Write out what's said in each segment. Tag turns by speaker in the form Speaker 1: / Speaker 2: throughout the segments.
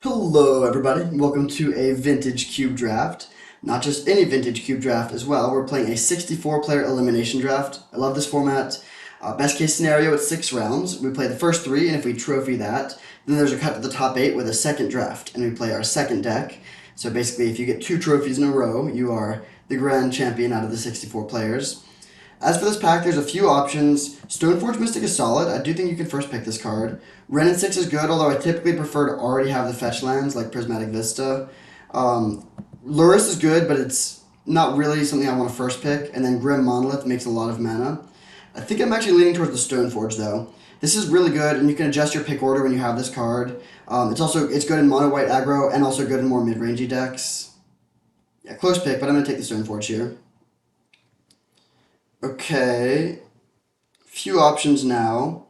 Speaker 1: Hello everybody, welcome to a vintage cube draft. Not just any vintage cube draft as well, we're playing a 64 player elimination draft. I love this format. Best case scenario, it's 6 rounds. We play the first 3, and if we trophy that, then there's a cut to the top 8 with a second draft, and we play our second deck. So basically, if you get 2 trophies in a row, you are the grand champion out of the 64 players. As for this pack, there's a few options. Stoneforge Mystic is solid. I do think you can first pick this card. Wrenn and 6 is good, although I typically prefer to already have the fetch lands like Prismatic Vista. Luris is good, but it's not really something I want to first pick. And then Grim Monolith makes a lot of mana. I think I'm actually leaning towards the Stoneforge though. This is really good, and you can adjust your pick order when you have this card. It's good in mono white aggro and also good in more mid-rangey decks. Yeah, close pick, but I'm gonna take the Stoneforge here. Okay, few options now.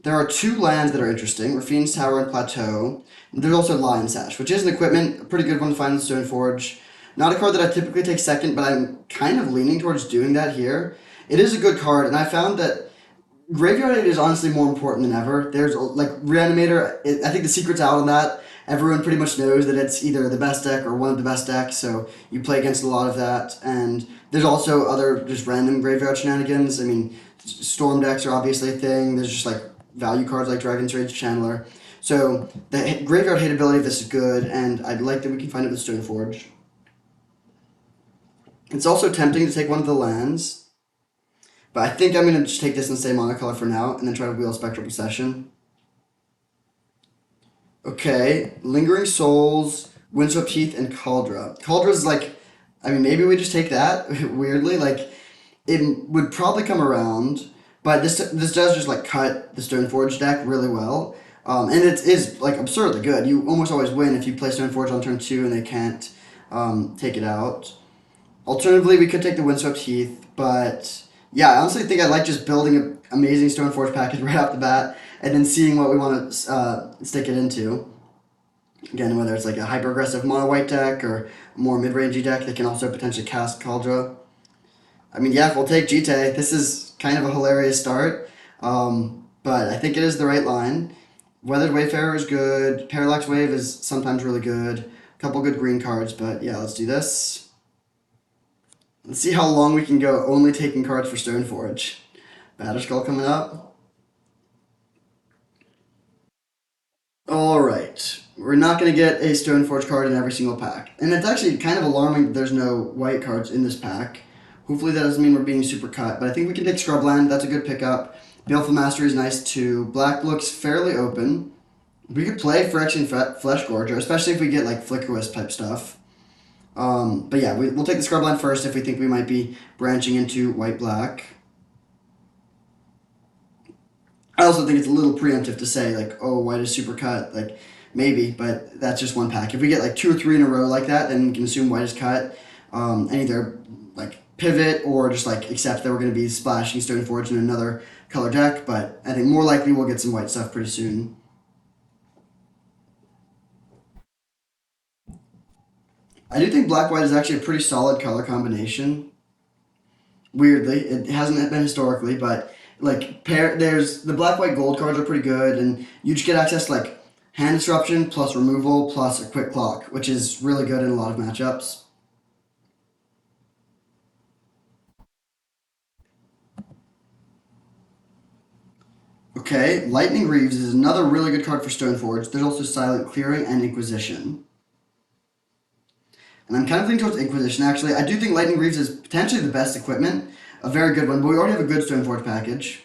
Speaker 1: There are 2 lands that are interesting, Raffine's Tower and Plateau. There's also Lion Sash, which is an equipment, a pretty good one to find in Stoneforge. Not a card that I typically take second, but I'm kind of leaning towards doing that here. It is a good card, and I found that Graveyard Aid is honestly more important than ever. There's, like, Reanimator, I think the secret's out on that. Everyone pretty much knows that it's either the best deck or one of the best decks, so you play against a lot of that. And there's also other just random graveyard shenanigans. I mean, storm decks are obviously a thing. There's just, like, value cards like Dragon's Rage Channeler. So the graveyard hate ability of this is good, and I'd like that we can find it with Stoneforge. It's also tempting to take one of the lands, but I think I'm going to just take this and stay monocolor for now, and then try to wheel Spectral Procession. Okay, Lingering Souls, Windswept Heath, and Cauldra. Caudra's like, I mean, maybe we just take that, weirdly. Like, it would probably come around, but this does just, like, cut the Stoneforge deck really well. And it is, like, absurdly good. You almost always win if you play Stoneforge on turn 2 and they can't take it out. Alternatively, we could take the Windswept Heath, but yeah, I honestly think I like just building an amazing Stoneforge package right off the bat and then seeing what we want to stick it into. Again, whether it's like a hyper-aggressive mono-white deck or a more mid-rangey deck that can also potentially cast Cauldra. I mean, yeah, we'll take Jite. This is kind of a hilarious start, but I think it is the right line. Weathered Wayfarer is good. Parallax Wave is sometimes really good. A couple good green cards, but yeah, let's do this. Let's see how long we can go only taking cards for Stoneforge. Batterskull coming up. Alright, we're not going to get a Stoneforge card in every single pack. And it's actually kind of alarming that there's no white cards in this pack. Hopefully that doesn't mean we're being super cut, but I think we can take Scrubland. That's a good pickup. Baleful Mastery is nice too. Black looks fairly open. We could play Phyrexian Flesh Gorger, especially if we get like Flicker Wisp type stuff. But yeah, we'll take the Scrubland first if we think we might be branching into white-black. I also think it's a little preemptive to say, like, oh, white is super cut. Like, maybe, but that's just one pack. If we get like 2 or 3 in a row like that, then we can assume white is cut. And either like pivot or just like accept that we're going to be splashing Stoneforge in another color deck. But I think more likely we'll get some white stuff pretty soon. I do think black-white is actually a pretty solid color combination. Weirdly, it hasn't been historically, but like there's the black-white gold cards are pretty good, and you just get access to like hand disruption plus removal plus a quick clock, which is really good in a lot of matchups. Okay, Lightning Reeves is another really good card for Stoneforge. There's also Silent Clearing and Inquisition. And I'm kind of leaning towards Inquisition, actually. I do think Lightning Reeves is potentially the best equipment. A very good one, but we already have a good Stoneforge package.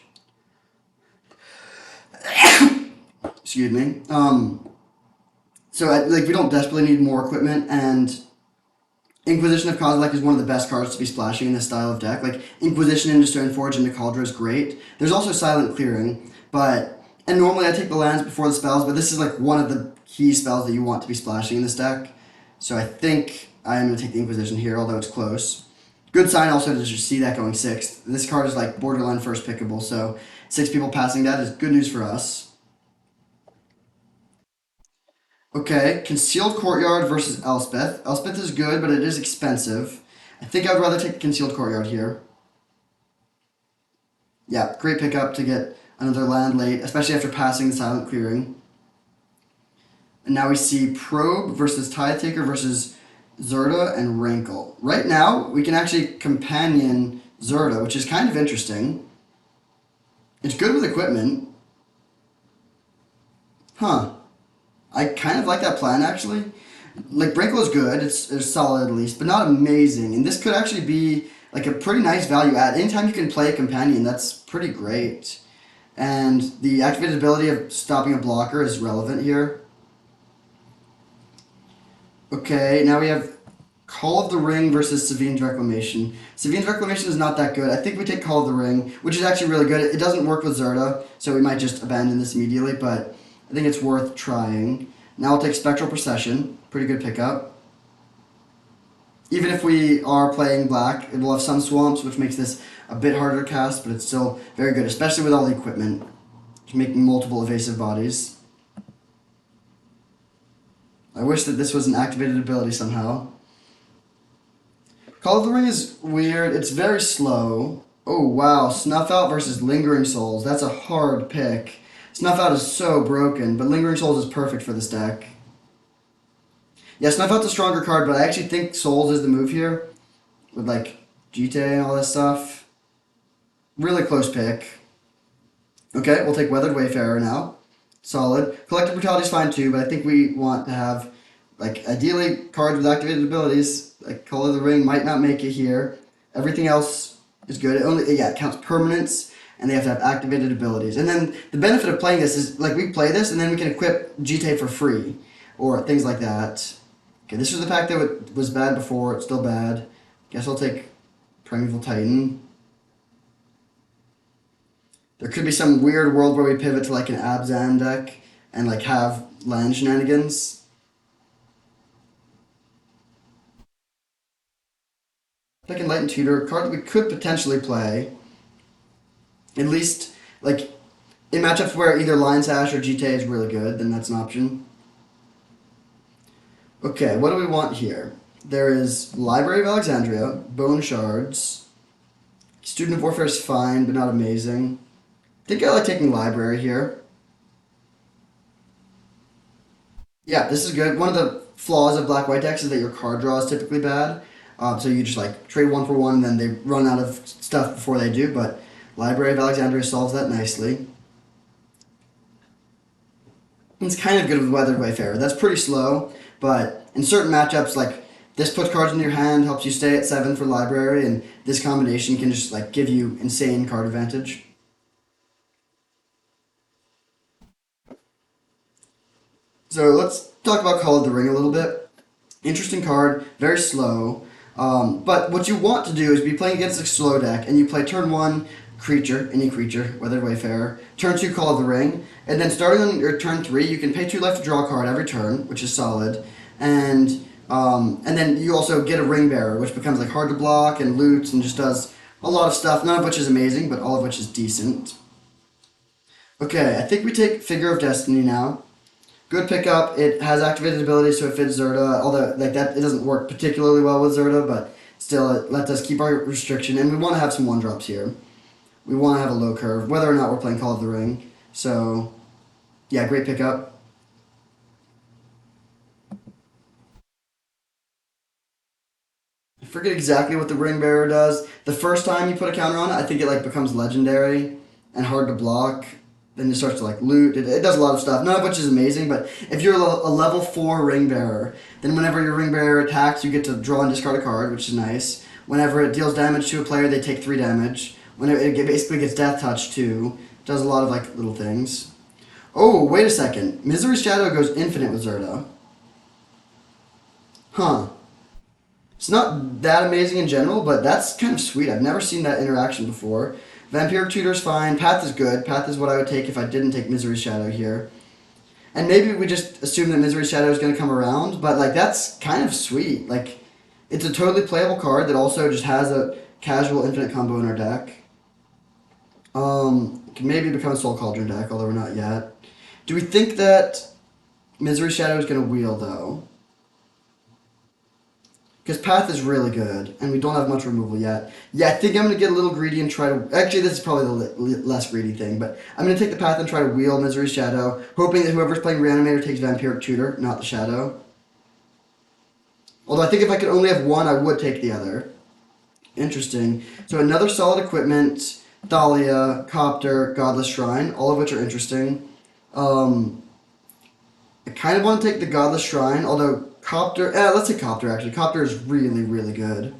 Speaker 1: Excuse me. We don't desperately need more equipment, and Inquisition of Kozilek is one of the best cards to be splashing in this style of deck. Like, Inquisition into Stoneforge into Cauldra is great. There's also Silent Clearing, and normally I take the lands before the spells, but this is like one of the key spells that you want to be splashing in this deck. So I think I am going to take the Inquisition here, although it's close. Good sign also to just see that going 6th. This card is like borderline first pickable, so 6 people passing that is good news for us. Okay, Concealed Courtyard versus Elspeth. Elspeth is good, but it is expensive. I think I'd rather take the Concealed Courtyard here. Yeah, great pickup to get another land late, especially after passing the Silent Clearing. And now we see Probe versus Tithe Taker versus Zirda and Rankle. Right now, we can actually companion Zirda, which is kind of interesting. It's good with equipment. Huh. I kind of like that plan, actually. Like, Rankle is good. It's solid, at least, but not amazing. And this could actually be, like, a pretty nice value add. Anytime you can play a companion, that's pretty great. And the activated ability of stopping a blocker is relevant here. Okay, now we have Call of the Ring versus Savine's Reclamation. Savine's Reclamation is not that good. I think we take Call of the Ring, which is actually really good. It doesn't work with Zirda, so we might just abandon this immediately, but I think it's worth trying. Now I'll take Spectral Procession. Pretty good pickup. Even if we are playing black, it will have some swamps, which makes this a bit harder to cast, but it's still very good, especially with all the equipment. Making multiple evasive bodies. I wish that this was an activated ability somehow. Call of the Ring is weird. It's very slow. Oh, wow. Snuff Out versus Lingering Souls. That's a hard pick. Snuff Out is so broken, but Lingering Souls is perfect for this deck. Yeah, Snuff Out's a stronger card, but I actually think Souls is the move here. With, like, GTA and all this stuff. Really close pick. Okay, we'll take Weathered Wayfarer now. Solid. Collective Brutality is fine too, but I think we want to have, like, ideally cards with activated abilities. Like, Call of the Ring might not make it here. Everything else is good. It counts permanents, and they have to have activated abilities. And then the benefit of playing this is, like, we play this, and then we can equip GTA for free, or things like that. Okay, this was the pack that was bad before. It's still bad. Guess I'll take Primeval Titan. There could be some weird world where we pivot to, like, an Abzan deck and, like, have land shenanigans. Like Enlightened Tutor, a card that we could potentially play. At least, like, in matchups where either Lion Sash or GTA is really good, then that's an option. Okay, what do we want here? There is Library of Alexandria, Bone Shards. Student of Warfare is fine, but not amazing. I think I like taking Library here. Yeah, this is good. One of the flaws of black-white decks is that your card draw is typically bad. So you just, like, trade one for one, and then they run out of stuff before they do, but Library of Alexandria solves that nicely. It's kind of good with Weathered Wayfarer. That's pretty slow, but in certain matchups, like, this puts cards in your hand, helps you stay at 7 for Library, and this combination can just, like, give you insane card advantage. So let's talk about Call of the Ring a little bit. Interesting card, very slow. But what you want to do is be playing against a slow deck, and you play turn 1 creature, any creature, Weathered Wayfarer, turn 2 Call of the Ring, and then starting on your turn 3, you can pay 2 life to draw a card every turn, which is solid, and then you also get a Ring Bearer, which becomes, like, hard to block and loots and just does a lot of stuff, none of which is amazing, but all of which is decent. Okay, I think we take Figure of Destiny now. Good pickup. It has activated abilities, so it fits Zirda. Although, like, that, it doesn't work particularly well with Zirda, but still, it lets us keep our restriction. And we want to have some 1-drops here. We want to have a low curve, whether or not we're playing Call of the Ring. So, yeah, great pickup. I forget exactly what the Ring Bearer does. The first time you put a counter on it, I think it, like, becomes legendary and hard to block. Then it starts to, like, loot. It does a lot of stuff, none of which is amazing, but if you're a level 4 Ring Bearer, then whenever your Ring Bearer attacks, you get to draw and discard a card, which is nice. Whenever it deals damage to a player, they take 3 damage. When it basically gets Death Touch, too. It does a lot of, like, little things. Oh, wait a second. Misery's Shadow goes infinite with Zirda. Huh. It's not that amazing in general, but that's kind of sweet. I've never seen that interaction before. Vampiric Tutor's fine. Path is good. Path is what I would take if I didn't take Misery's Shadow here. And maybe we just assume that Misery's Shadow is going to come around, but, like, that's kind of sweet. Like, it's a totally playable card that also just has a casual infinite combo in our deck. It can maybe become a Soul Cauldron deck, although we're not yet. Do we think that Misery's Shadow is going to wheel, though? Because Path is really good, and we don't have much removal yet. Yeah, I think I'm going to get a little greedy and try to... Actually, this is probably the less greedy thing, but I'm going to take the Path and try to wheel Misery Shadow, hoping that whoever's playing Reanimator takes Vampiric Tutor, not the Shadow. Although I think if I could only have one, I would take the other. Interesting. So another solid equipment, Thalia, Copter, Godless Shrine, all of which are interesting. I kind of want to take the Godless Shrine, although Copter... let's take Copter, actually. Copter is really, really good.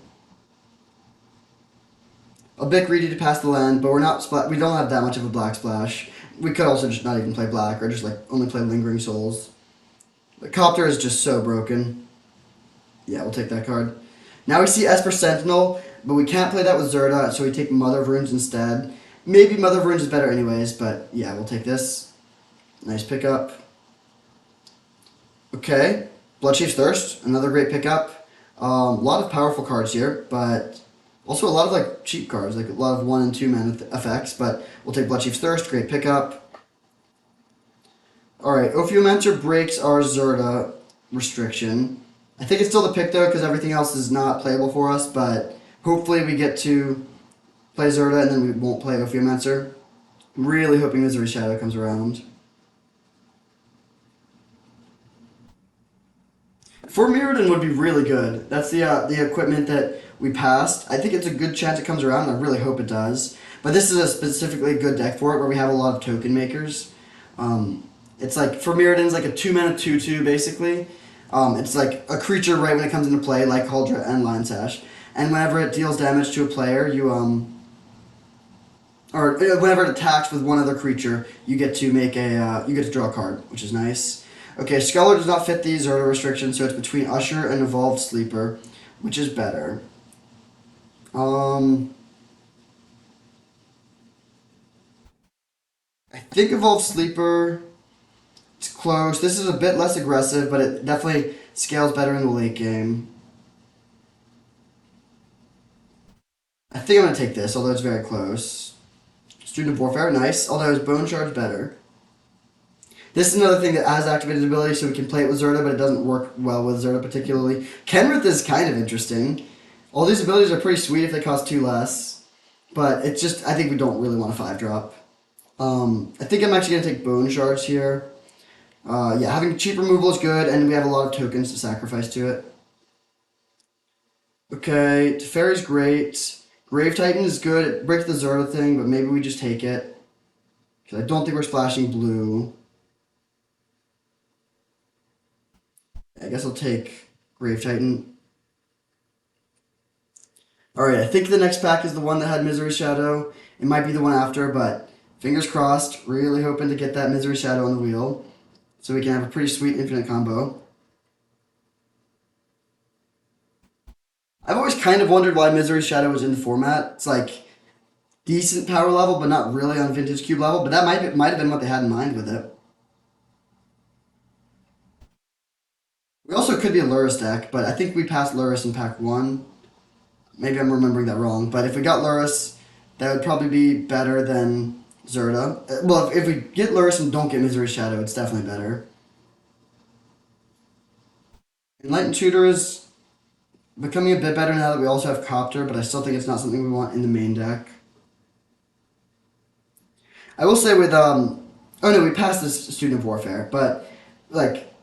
Speaker 1: A bit greedy to pass the land, but we're not... we don't have that much of a black splash. We could also just not even play black, or just, like, only play Lingering Souls. But Copter is just so broken. Yeah, we'll take that card. Now we see Esper Sentinel, but we can't play that with Zirda, so we take Mother of Runes instead. Maybe Mother of Runes is better anyways, but yeah, we'll take this. Nice pickup. Okay, Bloodchief's Thirst, another great pickup. A lot of powerful cards here, but also a lot of like cheap cards, like a lot of 1 and 2 mana effects, but we'll take Bloodchief's Thirst, great pickup. Alright, Ophiomancer breaks our Zirda restriction. I think it's still the pick though, because everything else is not playable for us, but hopefully we get to play Zirda and then we won't play Ophiomancer. I'm really hoping Misery Shadow comes around. For Mirrodin would be really good. That's the equipment that we passed. I think it's a good chance it comes around, and I really hope it does. But this is a specifically good deck for it, where we have a lot of token makers. It's like, for Mirrodin's like a 2-mana 2/2, basically. It's like a creature right when it comes into play, like Cauldron and Lion Sash. And whenever it deals damage to a player, you, or whenever it attacks with one other creature, you get to make you get to draw a card, which is nice. Okay, Skeller does not fit the Zirda restriction, so it's between Usher and Evolved Sleeper, which is better. I think Evolved Sleeper, it's close. This is a bit less aggressive, but it definitely scales better in the late game. I think I'm going to take this, although it's very close. Student of Warfare, nice, although his Bone Shard's better. This is another thing that has activated ability, so we can play it with Zirda, but it doesn't work well with Zirda particularly. Kenrith is kind of interesting. All these abilities are pretty sweet if they cost 2 less, but it's just, I think we don't really want a 5-drop. I think I'm actually going to take Bone Shards here. Yeah, having cheap removal is good, and we have a lot of tokens to sacrifice to it. Okay, Teferi's great. Grave Titan is good. It breaks the Zirda thing, but maybe we just take it. Because I don't think we're splashing blue. I guess I'll take Grave Titan. Alright, I think the next pack is the one that had Misery Shadow. It might be the one after, but fingers crossed. Really hoping to get that Misery Shadow on the wheel, so we can have a pretty sweet infinite combo. I've always kind of wondered why Misery Shadow was in the format. It's like decent power level, but not really on Vintage Cube level. But that might have been what they had in mind with it. We also could be a Lurrus deck, but I think we passed Lurrus in pack 1. Maybe I'm remembering that wrong. But if we got Lurrus, that would probably be better than Zirda. Well, if we get Lurrus and don't get Misery Shadow, it's definitely better. Enlightened Tutor is becoming a bit better now that we also have Copter, but I still think it's not something we want in the main deck. I will say with, oh no, we passed this Student of Warfare, but, like,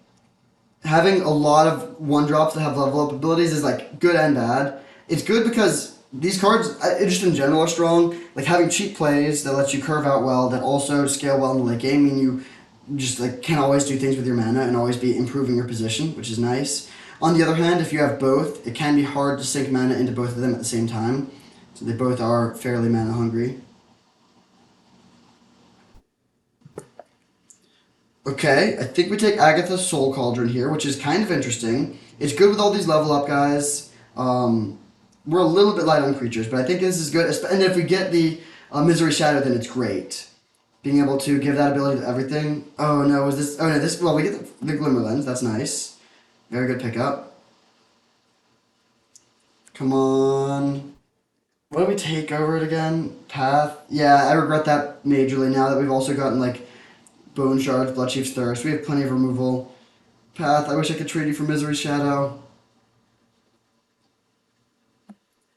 Speaker 1: having a lot of 1-drops that have level up abilities is, like, good and bad. It's good because these cards, just in general, are strong. Like, having cheap plays that lets you curve out well, that also scale well in the late game, mean you just, like, can always do things with your mana and always be improving your position, which is nice. On the other hand, if you have both, it can be hard to sink mana into both of them at the same time. So they both are fairly mana hungry. Okay, I think we take Agatha's Soul Cauldron here, which is kind of interesting. It's good with all these level up guys. We're a little bit light on creatures, but I think this is good. And if we get the Misery Shadow, then it's great. Being able to give that ability to everything. Oh no, is this... Oh no, this... Well, we get the Glimmer Lens. That's nice. Very good pickup. Come on. What do we take over it again? Path? Yeah, I regret that majorly now that we've also gotten, like, Bone Shards, Bloodchief's Thirst. We have plenty of removal. Path, I wish I could trade you for Misery Shadow.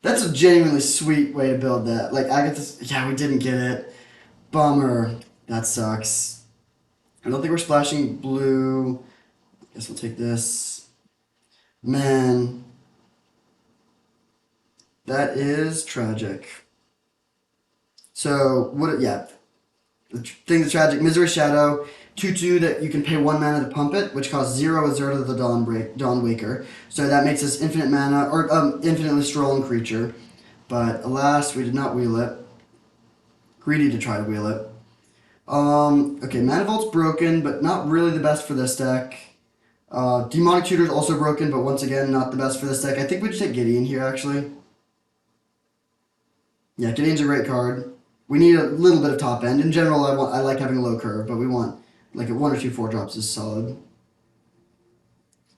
Speaker 1: That's a genuinely sweet way to build that. Like I get this. Yeah, we didn't get it. Bummer. That sucks. I don't think we're splashing blue. Guess we'll take this. Man, that is tragic. So what? Yeah, the thing that's tragic. Misery Shadow. 2/2 that you can pay 1 mana to pump it, which costs 0 with Zirda the Dawnwaker. So that makes us infinite mana, or infinitely strolling creature. But alas, we did not wheel it. Greedy to try to wheel it. Okay, Mana Vault's broken, but not really the best for this deck. Demonic Tutor's also broken, but once again, not the best for this deck. I think we just take Gideon here, actually. Yeah, Gideon's a great card. We need a little bit of top end. In general, I like having a low curve, but we want like a 1 or 2 4 drops is solid.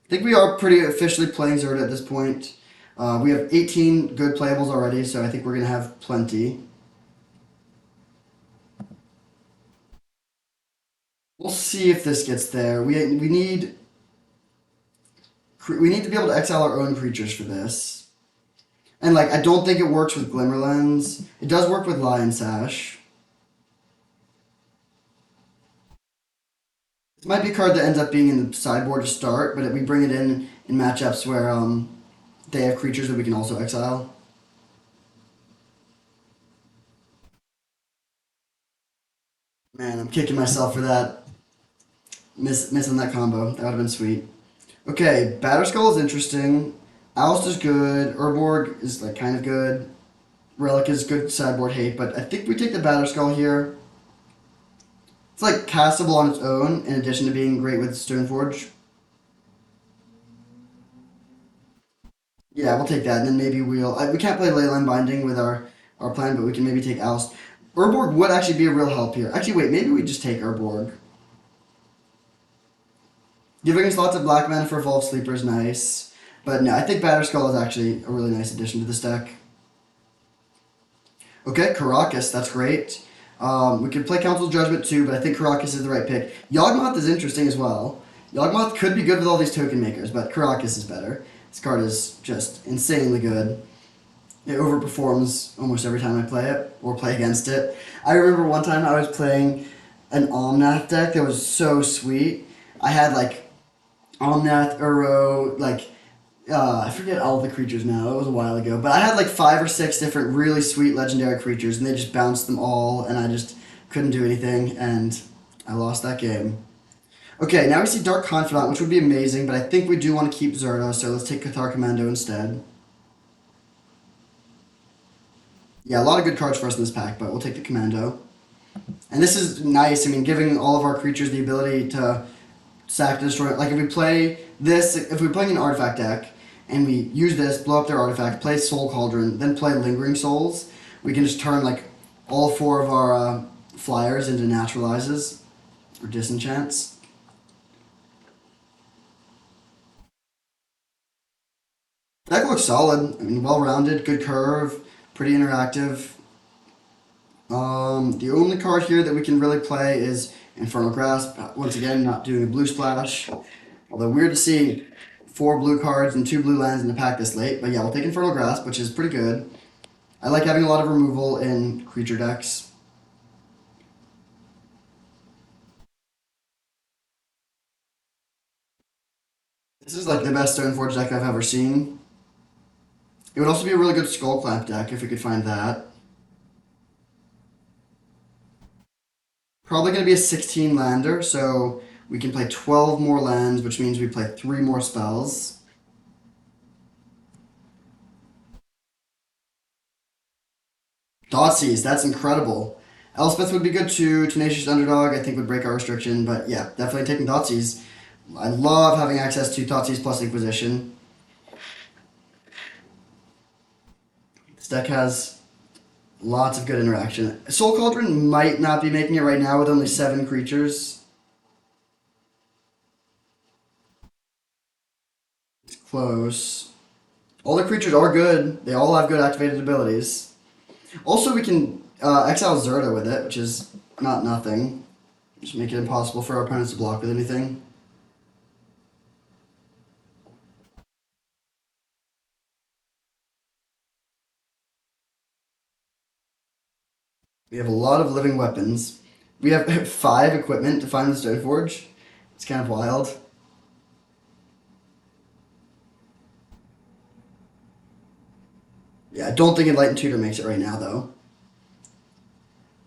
Speaker 1: I think we are pretty officially playing Zirda at this point. We have 18 good playables already, so I think we're gonna have plenty. We'll see if this gets there. We need to be able to exile our own creatures for this. And like I don't think it works with Glimmerlens. It does work with Lion Sash. This might be a card that ends up being in the sideboard to start, but we bring it in matchups where they have creatures that we can also exile. Man, I'm kicking myself for that. Missing that combo. That would have been sweet. Okay, Batterskull is interesting. Oust is good. Urborg is like kind of good. Relic is good sideboard hate, but I think we take the Batterskull here. It's like castable on its own, in addition to being great with Stoneforge. Yeah, we'll take that, and then maybe we can't play Leyline Binding with our plan, but we can maybe take Oust. Urborg would actually be a real help here. Actually, wait, maybe we just take Urborg. Giving us lots of black mana for Evolved Sleeper is nice. But no, I think Batterskull is actually a really nice addition to this deck. Okay, Karakas, that's great. We could play Council Judgment too, but I think Karakas is the right pick. Yawgmoth is interesting as well. Yawgmoth could be good with all these token makers, but Karakas is better. This card is just insanely good. It overperforms almost every time I play it, or play against it. I remember one time I was playing an Omnath deck that was so sweet. I had like Omnath, Uro, like I forget all the creatures now. It was a while ago, but I had like 5 or 6 different really sweet legendary creatures, and they just bounced them all, and I just couldn't do anything, and I lost that game. Okay, now we see Dark Confidant, which would be amazing, but I think we do want to keep Zirda, so let's take Cathar Commando instead. Yeah, a lot of good cards for us in this pack, but we'll take the Commando. And this is nice. I mean, giving all of our creatures the ability to sack to destroy. Like if we play this, if we're playing an artifact deck and we use this, blow up their artifact, play Soul Cauldron, then play Lingering Souls, we can just turn like all 4 of our flyers into naturalizes or disenchants. Deck looks solid. I mean, well rounded, good curve, pretty interactive. The only card here that we can really play is Infernal Grasp. Once again, not doing a blue splash. Although weird to see 4 blue cards and 2 blue lands in the pack this late. But yeah, we'll take Infernal Grasp, which is pretty good. I like having a lot of removal in creature decks. This is like the best Stoneforge deck I've ever seen. It would also be a really good Skull Clamp deck if we could find that. Probably going to be a 16 lander, so we can play 12 more lands, which means we play 3 more spells. Thoughtseize, that's incredible. Elspeth would be good too. Tenacious Underdog, I think, would break our restriction, but yeah, definitely taking Thoughtseize. I love having access to Thoughtseize plus Inquisition. This deck has lots of good interaction. Soul Cauldron might not be making it right now with only 7 creatures. It's close. All the creatures are good. They all have good activated abilities. Also, we can exile Zirda with it, which is not nothing. Just make it impossible for our opponents to block with anything. We have a lot of living weapons. We have five equipment to find with Stoneforge. It's kind of wild. Yeah, I don't think Enlightened Tutor makes it right now, though.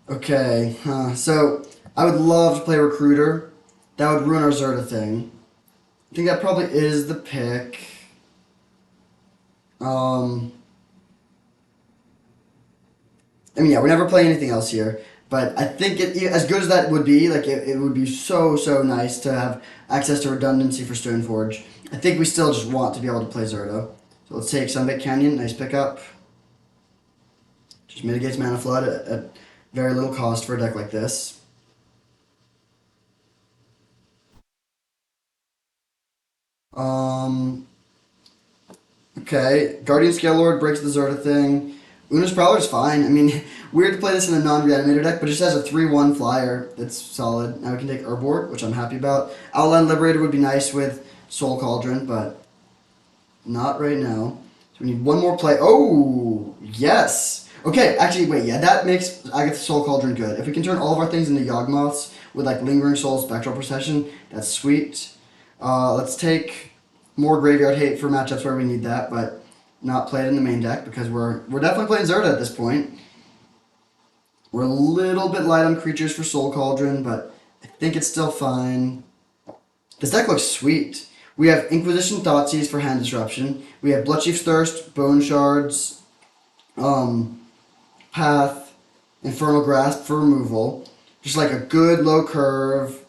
Speaker 1: Okay, so I would love to play Recruiter. That would ruin our Zerta thing. I think that probably is the pick. Um, I mean, yeah, we're never playing anything else here. But I think as good as that would be, like it would be so nice to have access to redundancy for Stoneforge. I think we still just want to be able to play Zerto. So let's take Sunbit Canyon, nice pickup. Just mitigates mana flood at very little cost for a deck like this. Um, okay, Guardian Scale Lord breaks the Zerta thing. Una's Prowler's fine. I mean, weird to play this in a non-reanimator deck, but it just has a 3-1 flyer that's solid. Now we can take Urborg, which I'm happy about. Outland Liberator would be nice with Soul Cauldron, but not right now. So we need one more play. Oh, yes. Okay, actually, wait, yeah, that makes Agatha Soul Cauldron good. If we can turn all of our things into Yawgmoths with, like, Lingering Soul, Spectral Procession, that's sweet. Let's take more Graveyard Hate for matchups where we need that, but not play it in the main deck because we're definitely playing Zerda at this point. We're a little bit light on creatures for Soul Cauldron, but I think it's still fine. This deck looks sweet. We have Inquisition Thoughtseize for hand disruption. We have Bloodchief's Thirst, Bone Shards, um, Path, Infernal Grasp for removal. Just like a good low curve.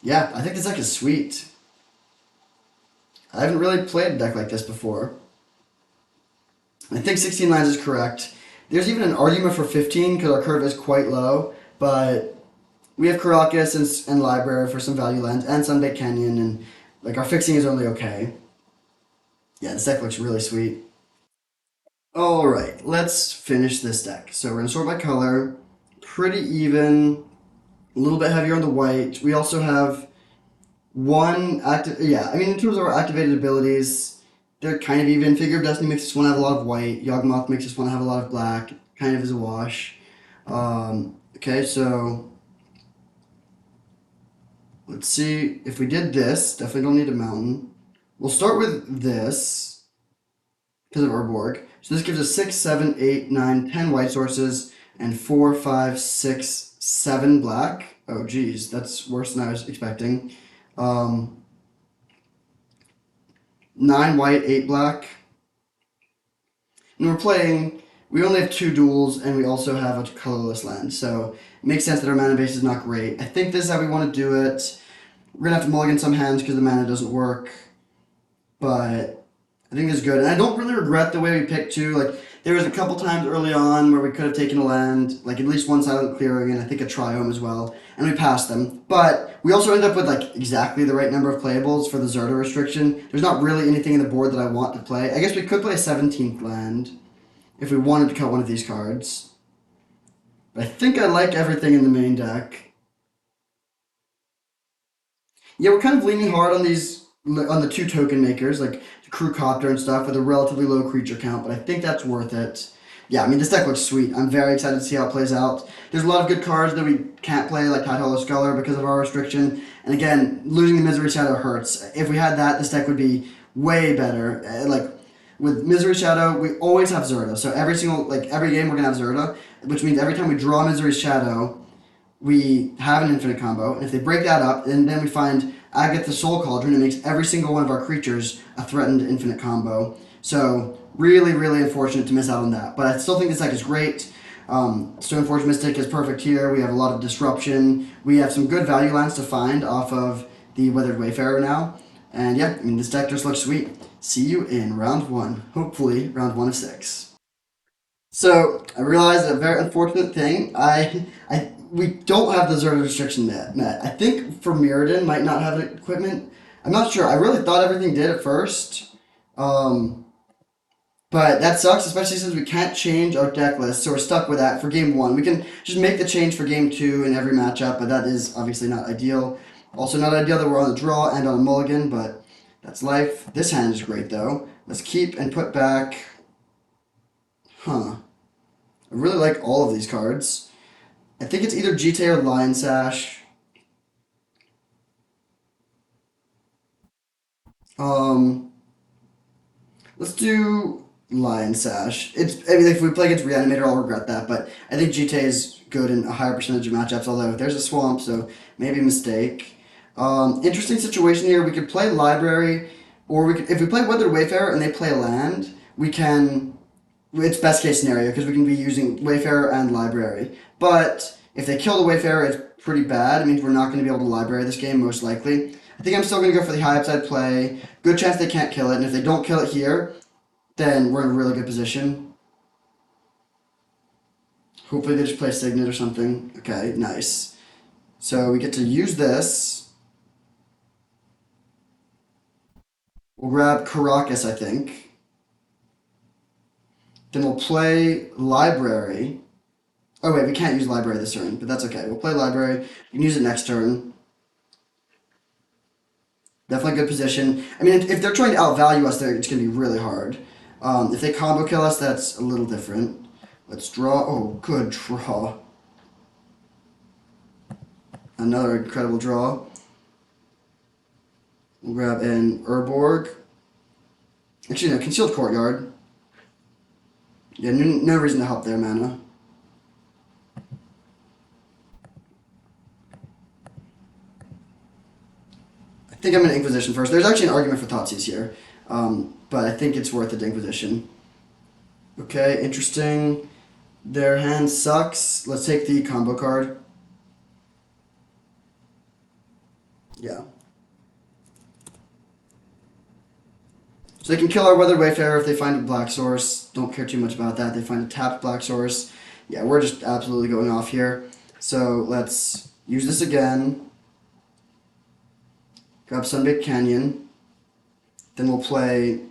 Speaker 1: Yeah, I think this deck is sweet. I haven't really played a deck like this before. I think 16 lands is correct. There's even an argument for 15 because our curve is quite low, but we have Karakas and Library for some value lands and Sunbait Canyon, and like our fixing is only okay. Yeah, this deck looks really sweet. All right, let's finish this deck. So we're gonna sort by color, pretty even, a little bit heavier on the white. We also have one active. Yeah, I mean in terms of our activated abilities, they're kind of even. Figure of Destiny makes us want to have a lot of white. Yawgmoth makes us want to have a lot of black. Kind of is a wash. Okay, so let's see if we did this. Definitely don't need a mountain. We'll start with this because of Urborg. So this gives us 6, 7, 8, 9, 10 white sources and 4, 5, 6, 7 black. Oh geez, that's worse than I was expecting. Um, 9 white, 8 black. And we're playing, we only have 2 duels and we also have a colorless land. So it makes sense that our mana base is not great. I think this is how we want to do it. We're going to have to mulligan some hands because the mana doesn't work. But I think this is good. And I don't really regret the way we picked too. Like, there was a couple times early on where we could have taken a land, like at least one silent clearing and I think a triome as well, and we passed them. But we also end up with like exactly the right number of playables for the Zerda restriction. There's not really anything in the board that I want to play. I guess we could play a 17th land if we wanted to cut one of these cards. But I think I like everything in the main deck. Yeah, we're kind of leaning hard on on the 2 token makers, like the Crew Copter and stuff, with a relatively low creature count, but I think that's worth it. Yeah, I mean, this deck looks sweet. I'm very excited to see how it plays out. There's a lot of good cards that we can't play, like Tide Hollow Scholar, because of our restriction. And again, losing the Misery Shadow hurts. If we had that, this deck would be way better. Like, with Misery Shadow, we always have Zerda. So every game we're going to have Zerda, which means every time we draw Misery Shadow, we have an infinite combo, and if they break that up, and then we find Agatha Soul Cauldron, it makes every single one of our creatures a threatened infinite combo. So really unfortunate to miss out on that. But I still think this deck is great. Stoneforge Mystic is perfect here. We have a lot of disruption. We have some good value lands to find off of the Weathered Wayfarer now. And yeah, I mean, this deck just looks sweet. See you in round 1. Hopefully, round 1 of 6. So I realized a very unfortunate thing. We don't have the Zerda restriction met. I think for Mirrodin might not have equipment. I'm not sure. I really thought everything did at first, um, but that sucks, especially since we can't change our deck list. So we're stuck with that for game 1. We can just make the change for game 2 in every matchup, but that is obviously not ideal. Also not ideal that we're on the draw and on a mulligan, but that's life. This hand is great though. Let's keep and put back. Huh. I really like all of these cards. I think it's either GTA or Lion Sash. Um, let's do Lion Sash. I mean, if we play against Reanimator, I'll regret that. But I think GTA is good in a higher percentage of matchups. Although there's a swamp, so maybe a mistake. Interesting situation here. We could play Library, or we could, if we play Weathered Wayfarer and they play a land, we can. It's best case scenario because we can be using Wayfarer and Library. But if they kill the Wayfarer, it's pretty bad. It means we're not going to be able to Library this game, most likely. I think I'm still going to go for the high upside play. Good chance they can't kill it, and if they don't kill it here, then we're in a really good position. Hopefully they just play Signet or something. Okay, nice. So we get to use this. We'll grab Caracas, I think. Then we'll play Library. Oh wait, we can't use Library this turn, but that's okay. We'll play Library. We can use it next turn. Definitely good position. I mean, if they're trying to outvalue us, it's going to be really hard. If they combo kill us, that's a little different. Let's draw. Oh, good draw. Another incredible draw. We'll grab an Urborg. Actually, no, Concealed Courtyard. Yeah, no reason to help there, mana. I think I'm going to Inquisition first. There's actually an argument for Thoughtseize here, but I think it's worth it to Inquisition. Okay, interesting. Their hand sucks. Let's take the combo card. Yeah. So they can kill our Weathered Wayfarer if they find a black source. Don't care too much about that. They find a tapped black source. Yeah, we're just absolutely going off here. So let's use this again. Grab Sunbaked Canyon. Then we'll play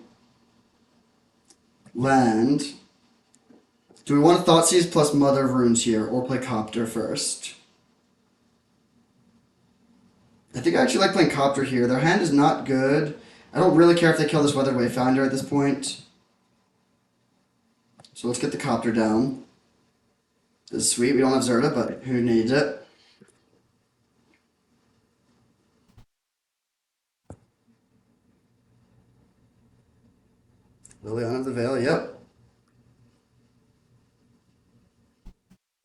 Speaker 1: land. Do we want Thoughtseize plus Mother of Runes here, or play Copter first? I think I actually like playing Copter here. Their hand is not good. I don't really care if they kill this Weathered Wayfinder at this point. So let's get the Copter down. This is sweet. We don't have Zirda, but who needs it? Liliana of the Veil, yep.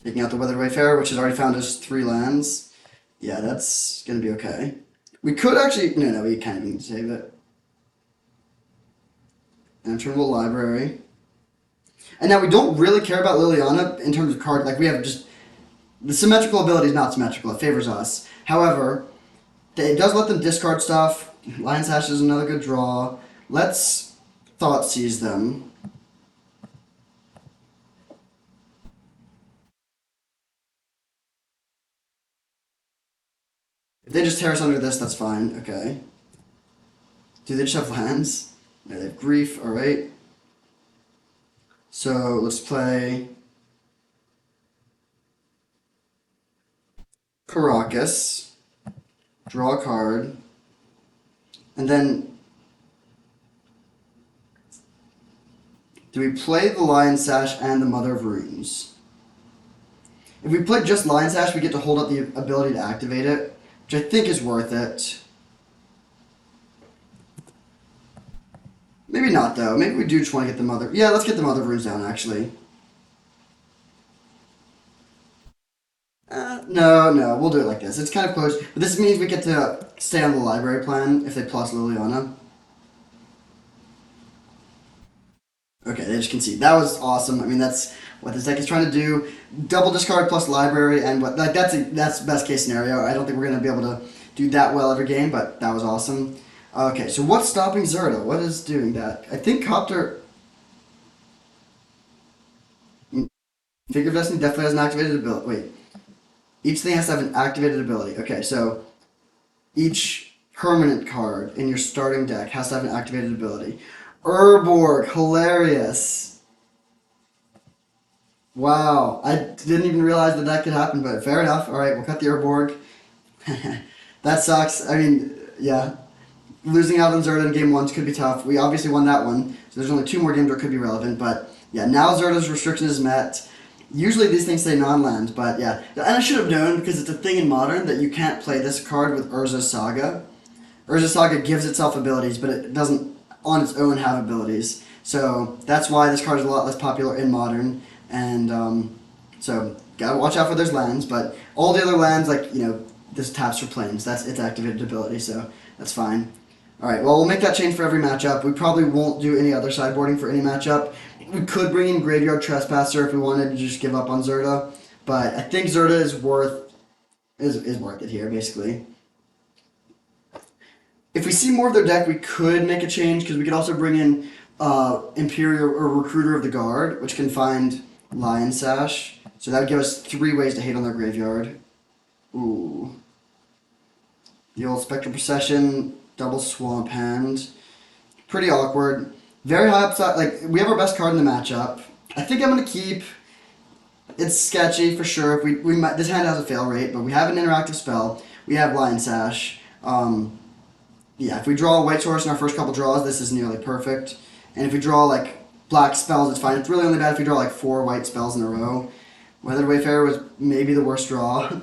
Speaker 1: Taking out the Weathered Wayfarer, which has already found us 3 lands. Yeah, that's going to be okay. We could actually... No, we can't even save it. Internal Library. And now we don't really care about Liliana in terms of card. Like, we have just... The symmetrical ability is not symmetrical. It favors us. However, it does let them discard stuff. Lion Sash is another good draw. Let's Thoughtseize them. If they just tear us under this, that's fine. Okay. Do they just have lands? No, they have Grief. Alright. So let's play Caracas. Draw a card. And then do we play the Lion Sash and the Mother of Runes? If we play just Lion Sash, we get to hold up the ability to activate it, which I think is worth it. Maybe not, though. Maybe we do just want to get the Mother... Yeah, let's get the Mother of Runes down, actually. No, we'll do it like this. It's kind of close, but this means we get to stay on the library plan if they plus Liliana. Okay, they just concede. That was awesome. I mean, that's what this deck is trying to do. Double discard plus library, and what like that's best case scenario. I don't think we're gonna be able to do that well every game, but that was awesome. Okay, so what's stopping Zirda? What is doing that? I think Copter. Figure of Destiny definitely has an activated ability. Wait. Each thing has to have an activated ability. Okay, so each permanent card in your starting deck has to have an activated ability. Urborg, hilarious. Wow, I didn't even realize that could happen, but fair enough. Alright, we'll cut the Urborg. That sucks. I mean, yeah. Losing out on Zirda in game 1 could be tough. We obviously won that one, so there's only 2 more games where it could be relevant, but yeah, now Zirda's restriction is met. Usually these things say non-land, but yeah. And I should have known because it's a thing in Modern that you can't play this card with Urza's Saga. Urza's Saga gives itself abilities, but it doesn't on its own have abilities. So that's why this card is a lot less popular in Modern, and so gotta watch out for those lands. But all the other lands, like this taps for planes. That's its activated ability, so that's fine. All right, well we'll make that change for every matchup. We probably won't do any other sideboarding for any matchup. We could bring in Graveyard Trespasser if we wanted to just give up on Zirda, but I think Zirda is worth it here basically. If we see more of their deck, we could make a change because we could also bring in Imperial or Recruiter of the Guard, which can find Lion Sash. So that would give us 3 ways to hate on their graveyard. Ooh. The old Spectral Procession, double Swamp Hand. Pretty awkward. Very high upside. Like, we have our best card in the matchup. I think I'm going to keep. It's sketchy for sure. If we might, this hand has a fail rate, but we have an interactive spell. We have Lion Sash. Yeah, if we draw a white source in our first couple draws, this is nearly perfect. And if we draw like black spells, it's fine. It's really only bad if we draw like 4 white spells in a row. Weathered Wayfarer was maybe the worst draw.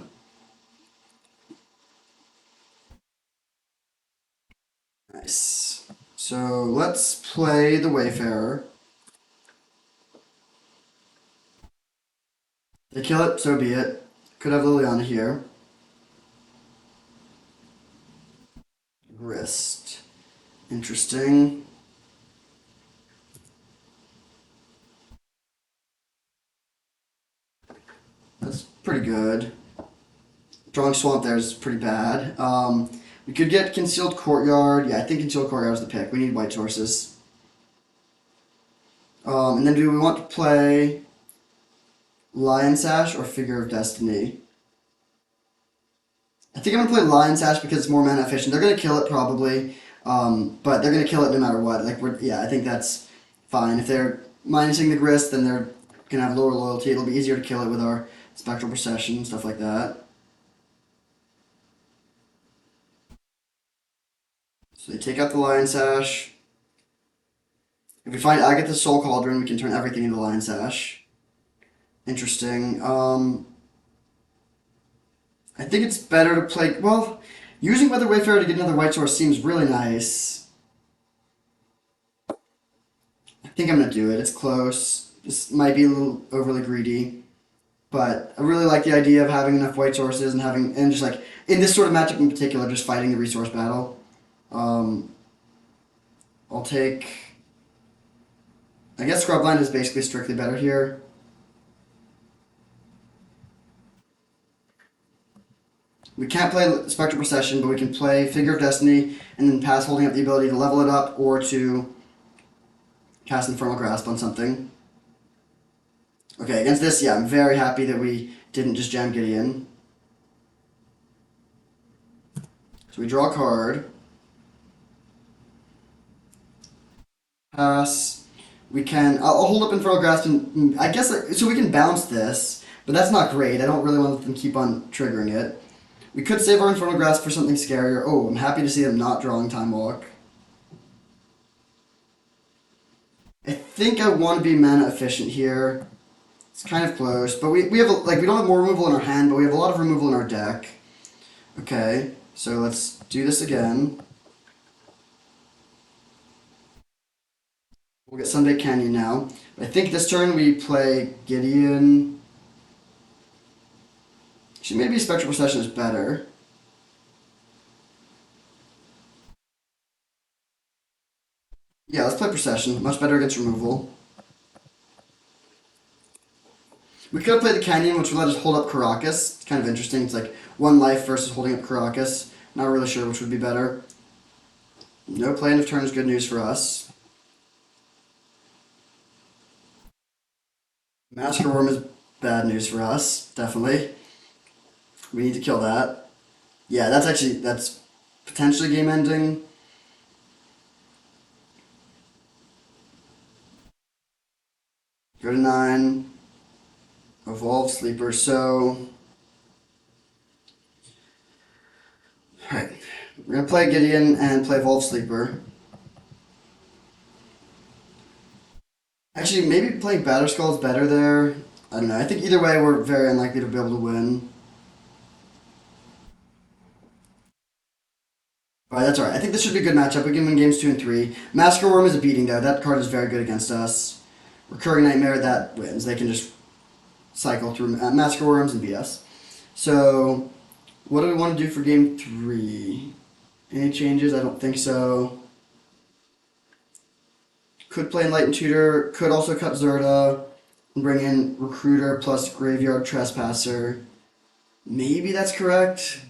Speaker 1: Nice. So let's play the Wayfarer. They kill it, so be it. Could have Liliana here. Wrist. Interesting. That's pretty good. Drawing Swamp there is pretty bad. We could get Concealed Courtyard. Yeah, I think Concealed Courtyard is the pick. We need white sources. And then do we want to play Lion Sash or Figure of Destiny? I think I'm going to play Lion Sash because it's more mana efficient. They're going to kill it probably, but they're going to kill it no matter what. Yeah, I think that's fine. If they're minusing the Grist, then they're going to have lower loyalty. It'll be easier to kill it with our Spectral Procession, stuff like that. So they take out the Lion Sash. If we find Agatha's Soul Cauldron, we can turn everything into Lion Sash. Interesting. I think it's better to play. Well, using Weather Wayfarer to get another white source seems really nice. I think I'm gonna do it. It's close. This might be a little overly greedy, but I really like the idea of having enough white sources and just like in this sort of matchup in particular, just fighting the resource battle. I'll take. I guess Scrubland is basically strictly better here. We can't play Spectral Procession, but we can play Figure of Destiny and then pass holding up the ability to level it up or to cast Infernal Grasp on something. Okay, against this, yeah, I'm very happy that we didn't just jam Gideon. So we draw a card. Pass. We can. I'll hold up Infernal Grasp and I guess so we can bounce this, but that's not great. I don't really want them to keep on triggering it. We could save our Infernal Grasp for something scarier. Oh, I'm happy to see them not drawing Time Walk. I think I want to be mana efficient here. It's kind of close, but we have we don't have more removal in our hand, but we have a lot of removal in our deck. Okay, so let's do this again. We'll get Sunbaked Canyon now. I think this turn we play Gideon. Actually, maybe Spectral Procession is better. Yeah, let's play Procession. Much better against removal. We could play the Canyon, which would let us hold up Caracas. It's kind of interesting. It's like 1 life versus holding up Caracas. Not really sure which would be better. No play end of turn is good news for us. Master Worm is bad news for us, definitely. We need to kill that. Yeah, that's potentially game ending. Go to 9. Evolve Sleeper, so... Alright, we're going to play Gideon and play Evolve Sleeper. Actually, maybe playing Batterskull is better there. I don't know. I think either way, we're very unlikely to be able to win. Alright, that's alright. I think this should be a good matchup. We can win games 2 and 3. Massacre Worm is a beating, though. That card is very good against us. Recurring Nightmare, that wins. They can just cycle through Massacre Worms and beat us. So, what do we want to do for game 3? Any changes? I don't think so. Could play Enlightened Tutor. Could also cut Zirda and bring in Recruiter plus Graveyard Trespasser. Maybe that's correct.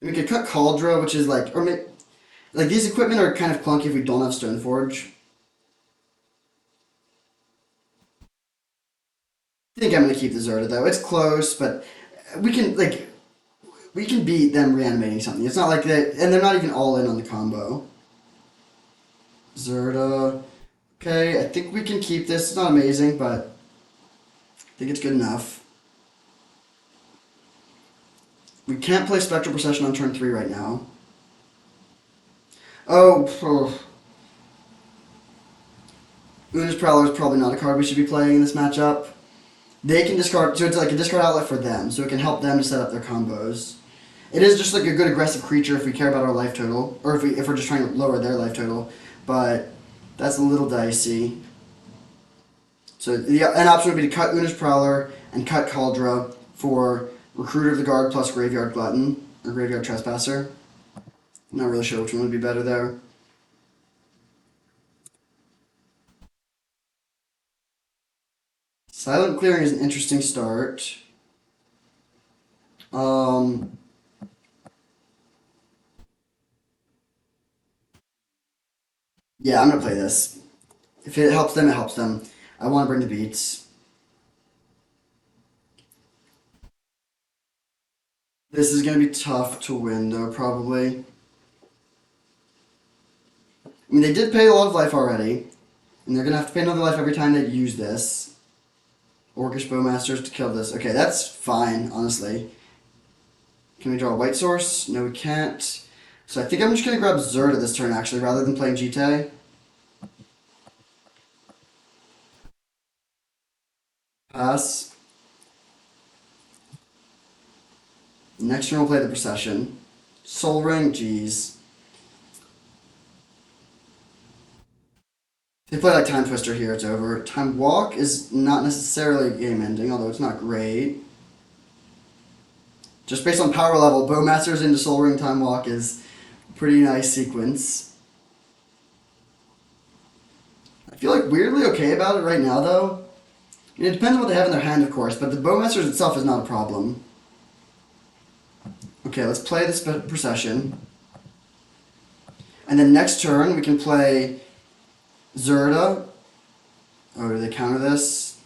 Speaker 1: We could cut Cauldra, which is like, or like these equipment are kind of clunky if we don't have Stoneforge. I think I'm gonna keep the Zirda though. It's close, but we can beat them reanimating something. It's not like that, and they're not even all in on the combo. Zirda. Okay, I think we can keep this. It's not amazing, but I think it's good enough. We can't play Spectral Procession on turn 3 right now. Oh. Una's Prowler is probably not a card we should be playing in this matchup. They can discard, so it's like a discard outlet for them, so it can help them to set up their combos. It is just like a good aggressive creature if we care about our life total, or if we're just trying to lower their life total, but that's a little dicey. So an option would be to cut Una's Prowler and cut Cauldra for Recruiter of the Guard plus Graveyard Glutton, or Graveyard Trespasser. I'm not really sure which one would be better there. Silent Clearing is an interesting start. Yeah, I'm gonna play this. If it helps them, it helps them. I want to bring the beats. This is gonna be tough to win, though, probably. I mean, they did pay a lot of life already, and they're gonna have to pay another life every time they use this. Orcish Bowmasters to kill this. Okay, that's fine, honestly. Can we draw a white source? No, we can't. So I think I'm just gonna grab Zirda this turn, actually, rather than playing Jite. Pass. Next turn we'll play the Procession. Soul Ring, jeez. They play like Time Twister here, it's over. Time Walk is not necessarily game ending, although it's not great. Just based on power level, Bowmasters into Soul Ring Time Walk is a pretty nice sequence. I feel like weirdly okay about it right now, though. I mean, it depends on what they have in their hand, of course, but the Bowmasters itself is not a problem. Okay, let's play this Procession. And then next turn, we can play Zirda. Oh, do they counter this?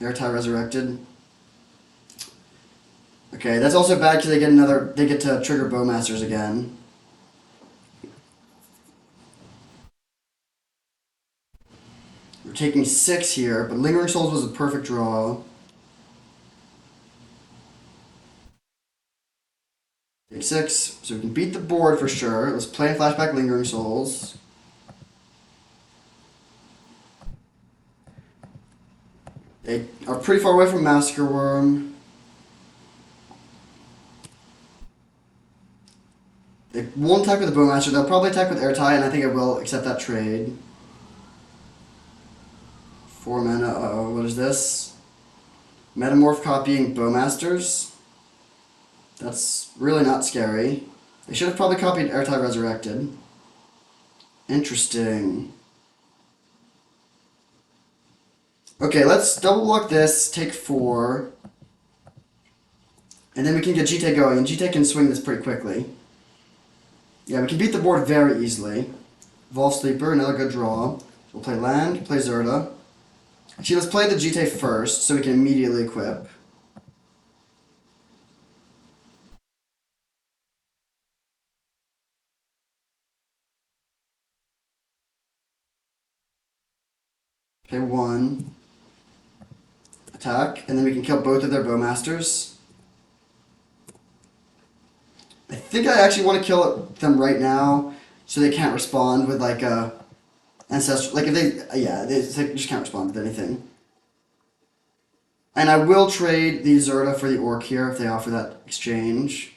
Speaker 1: Airtie Resurrected. Okay, that's also bad because they get to trigger Bowmasters again. We're taking 6 here, but Lingering Souls was a perfect draw. Take 6, so we can beat the board for sure. Let's play in Flashback Lingering Souls. They are pretty far away from Massacre Worm. They won't attack with the Bowmaster. They'll probably attack with Airtie, and I think I will accept that trade. 4 mana. Uh-oh, what is this? Metamorph copying Bowmasters? That's really not scary. They should have probably copied Airtie Resurrected. Interesting. Okay, let's double block this, take 4. And then we can get Jite going, and Jite can swing this pretty quickly. Yeah, we can beat the board very easily. Evolve Sleeper, another good draw. We'll play land, play Zirda. Actually, let's play the Jite first, so we can immediately equip. Okay, 1. Attack, and then we can kill both of their Bowmasters. I think I actually want to kill them right now, so they can't respond with like a ancestral. Like if they, yeah, they just can't respond with anything. And I will trade the Zirda for the Orc here if they offer that exchange.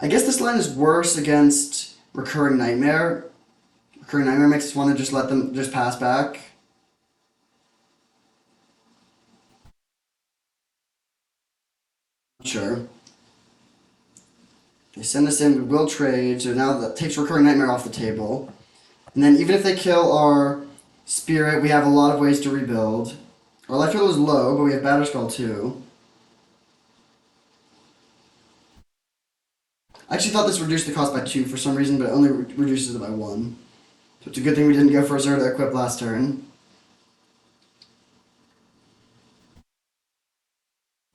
Speaker 1: I guess this line is worse against Recurring Nightmare. Recurring Nightmare makes us want to just let them just pass back. Sure. They send us in, we will trade, so now that takes Recurring Nightmare off the table. And then even if they kill our Spirit, we have a lot of ways to rebuild. Our life total is low, but we have Batter Skull too. I actually thought this reduced the cost by 2 for some reason, but it only reduces it by 1. So it's a good thing we didn't go for a Zirda equip last turn.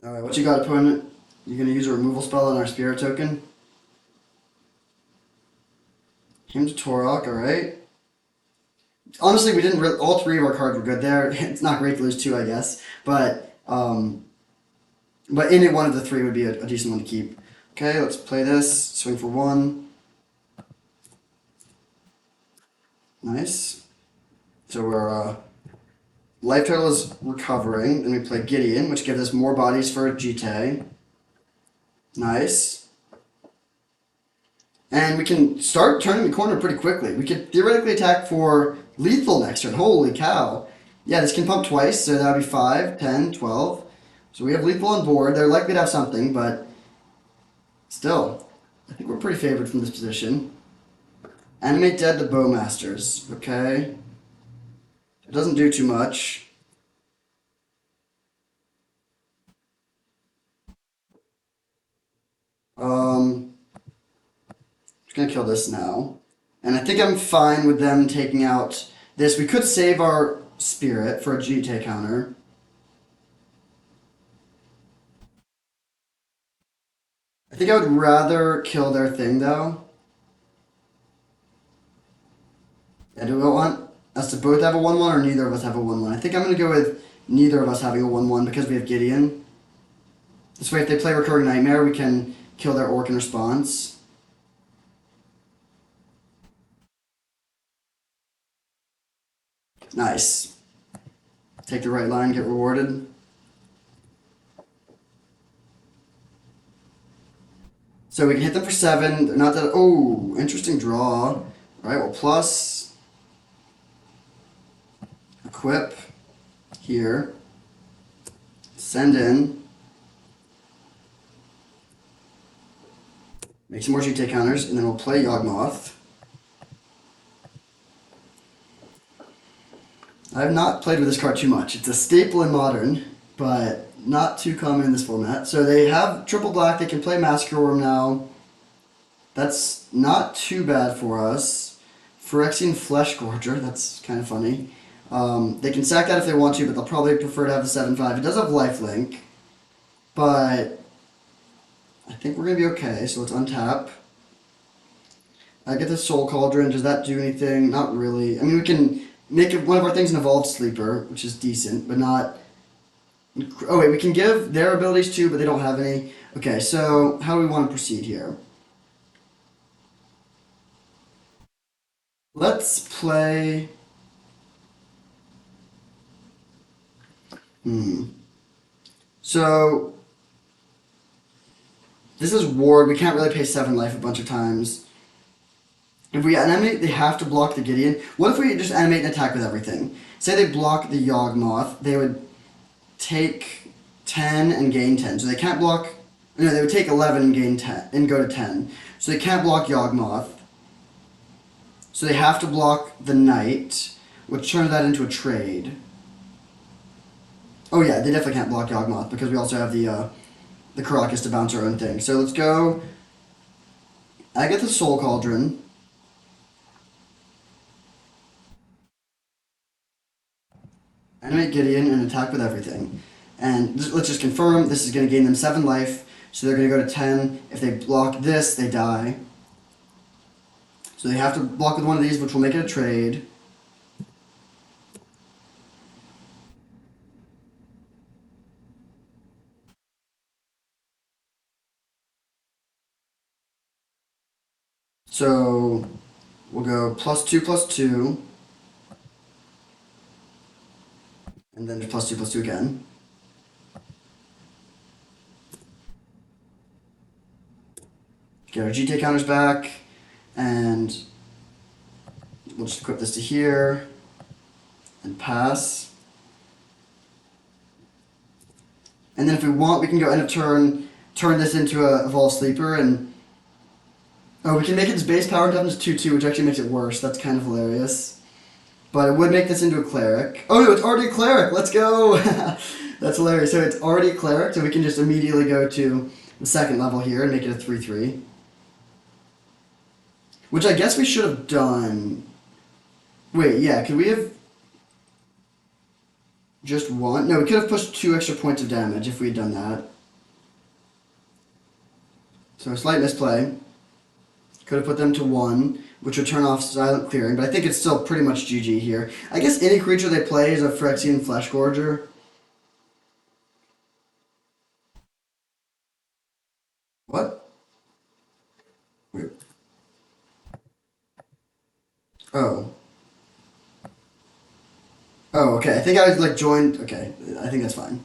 Speaker 1: Alright, what you got, opponent? You're going to use a removal spell on our Spirit token? Him to Torok, alright. Honestly, we didn't. All 3 of our cards were good there. It's not great to lose 2, I guess, but in it, one of the 3 would be a decent one to keep. Okay, let's play this. Swing for 1. Nice. So our life total is recovering. Then we play Gideon, which gives us more bodies for GT. Nice. And we can start turning the corner pretty quickly. We could theoretically attack for lethal next turn. Holy cow. Yeah, this can pump twice, so that would be 5, 10, 12. So we have lethal on board. They're likely to have something, but still, I think we're pretty favored from this position. Animate dead the Bowmasters. Okay. It doesn't do too much. Just gonna kill this now. And I think I'm fine with them taking out this. We could save our Spirit for a GT counter. I think I would rather kill their thing though. Yeah, do we want us to both have a 1-1 or neither of us have a 1-1? I think I'm going to go with neither of us having a 1-1 because we have Gideon. This way, if they play Recurring Nightmare, we can kill their Orc in response. Nice. Take the right line, get rewarded. So we can hit them for 7. They're not that. Oh, interesting draw. All right, well, plus equip here. Send in. Make some more GT counters, and then we'll play Yawgmoth. I have not played with this card too much. It's a staple in Modern, but not too common in this format. So they have triple black. They can play Massacre Worm now. That's not too bad for us. Phyrexian Flesh Gorger. That's kind of funny. They can sack that if they want to, but they'll probably prefer to have the 7/5. It does have lifelink, but I think we're going to be okay. So let's untap. I get the Soul Cauldron. Does that do anything? Not really. I mean, we can make one of our things an Evolved Sleeper, which is decent, but not... Oh, wait, we can give their abilities too, but they don't have any. Okay, so how do we want to proceed here? Let's play... So, this is Ward. We can't really pay 7 life a bunch of times. If we animate, they have to block the Gideon. What if we just animate and attack with everything? Say they block the Yawgmoth, they would take 10 and gain 10. So they can't block... No, they would take 11 and gain 10 and go to 10. So they can't block Yawgmoth. So they have to block the Knight, which turns that into a trade. Oh yeah, they definitely can't block Yawgmoth because we also have the Caracas to bounce our own thing. So let's go... I get the Soul Cauldron. Animate Gideon and attack with everything. And let's just confirm, this is going to gain them 7 life, so they're going to go to 10. If they block this, they die. So they have to block with one of these, which will make it a trade. So we'll go plus two, and then plus two again. Get our GT counters back, and we'll just equip this to here and pass. And then if we want, we can go end of turn this into a Evolve Sleeper, and oh, we can make its base power toughness 2/2, which actually makes it worse. That's kind of hilarious. But it would make this into a cleric. Oh no, it's already a cleric. Let's go. That's hilarious. So it's already a cleric, so we can just immediately go to the second level here and make it a 3/3. Which I guess we should have done. Wait, yeah, could we have just one? No, we could have pushed 2 extra points of damage if we had done that. So a slight misplay. Could have put them to 1, which would turn off Silent Clearing, but I think it's still pretty much GG here. I guess any creature they play is a Phyrexian Flesh Gorger. What? Wait. Oh. Oh, okay. I think I was like joined. Okay, I think that's fine.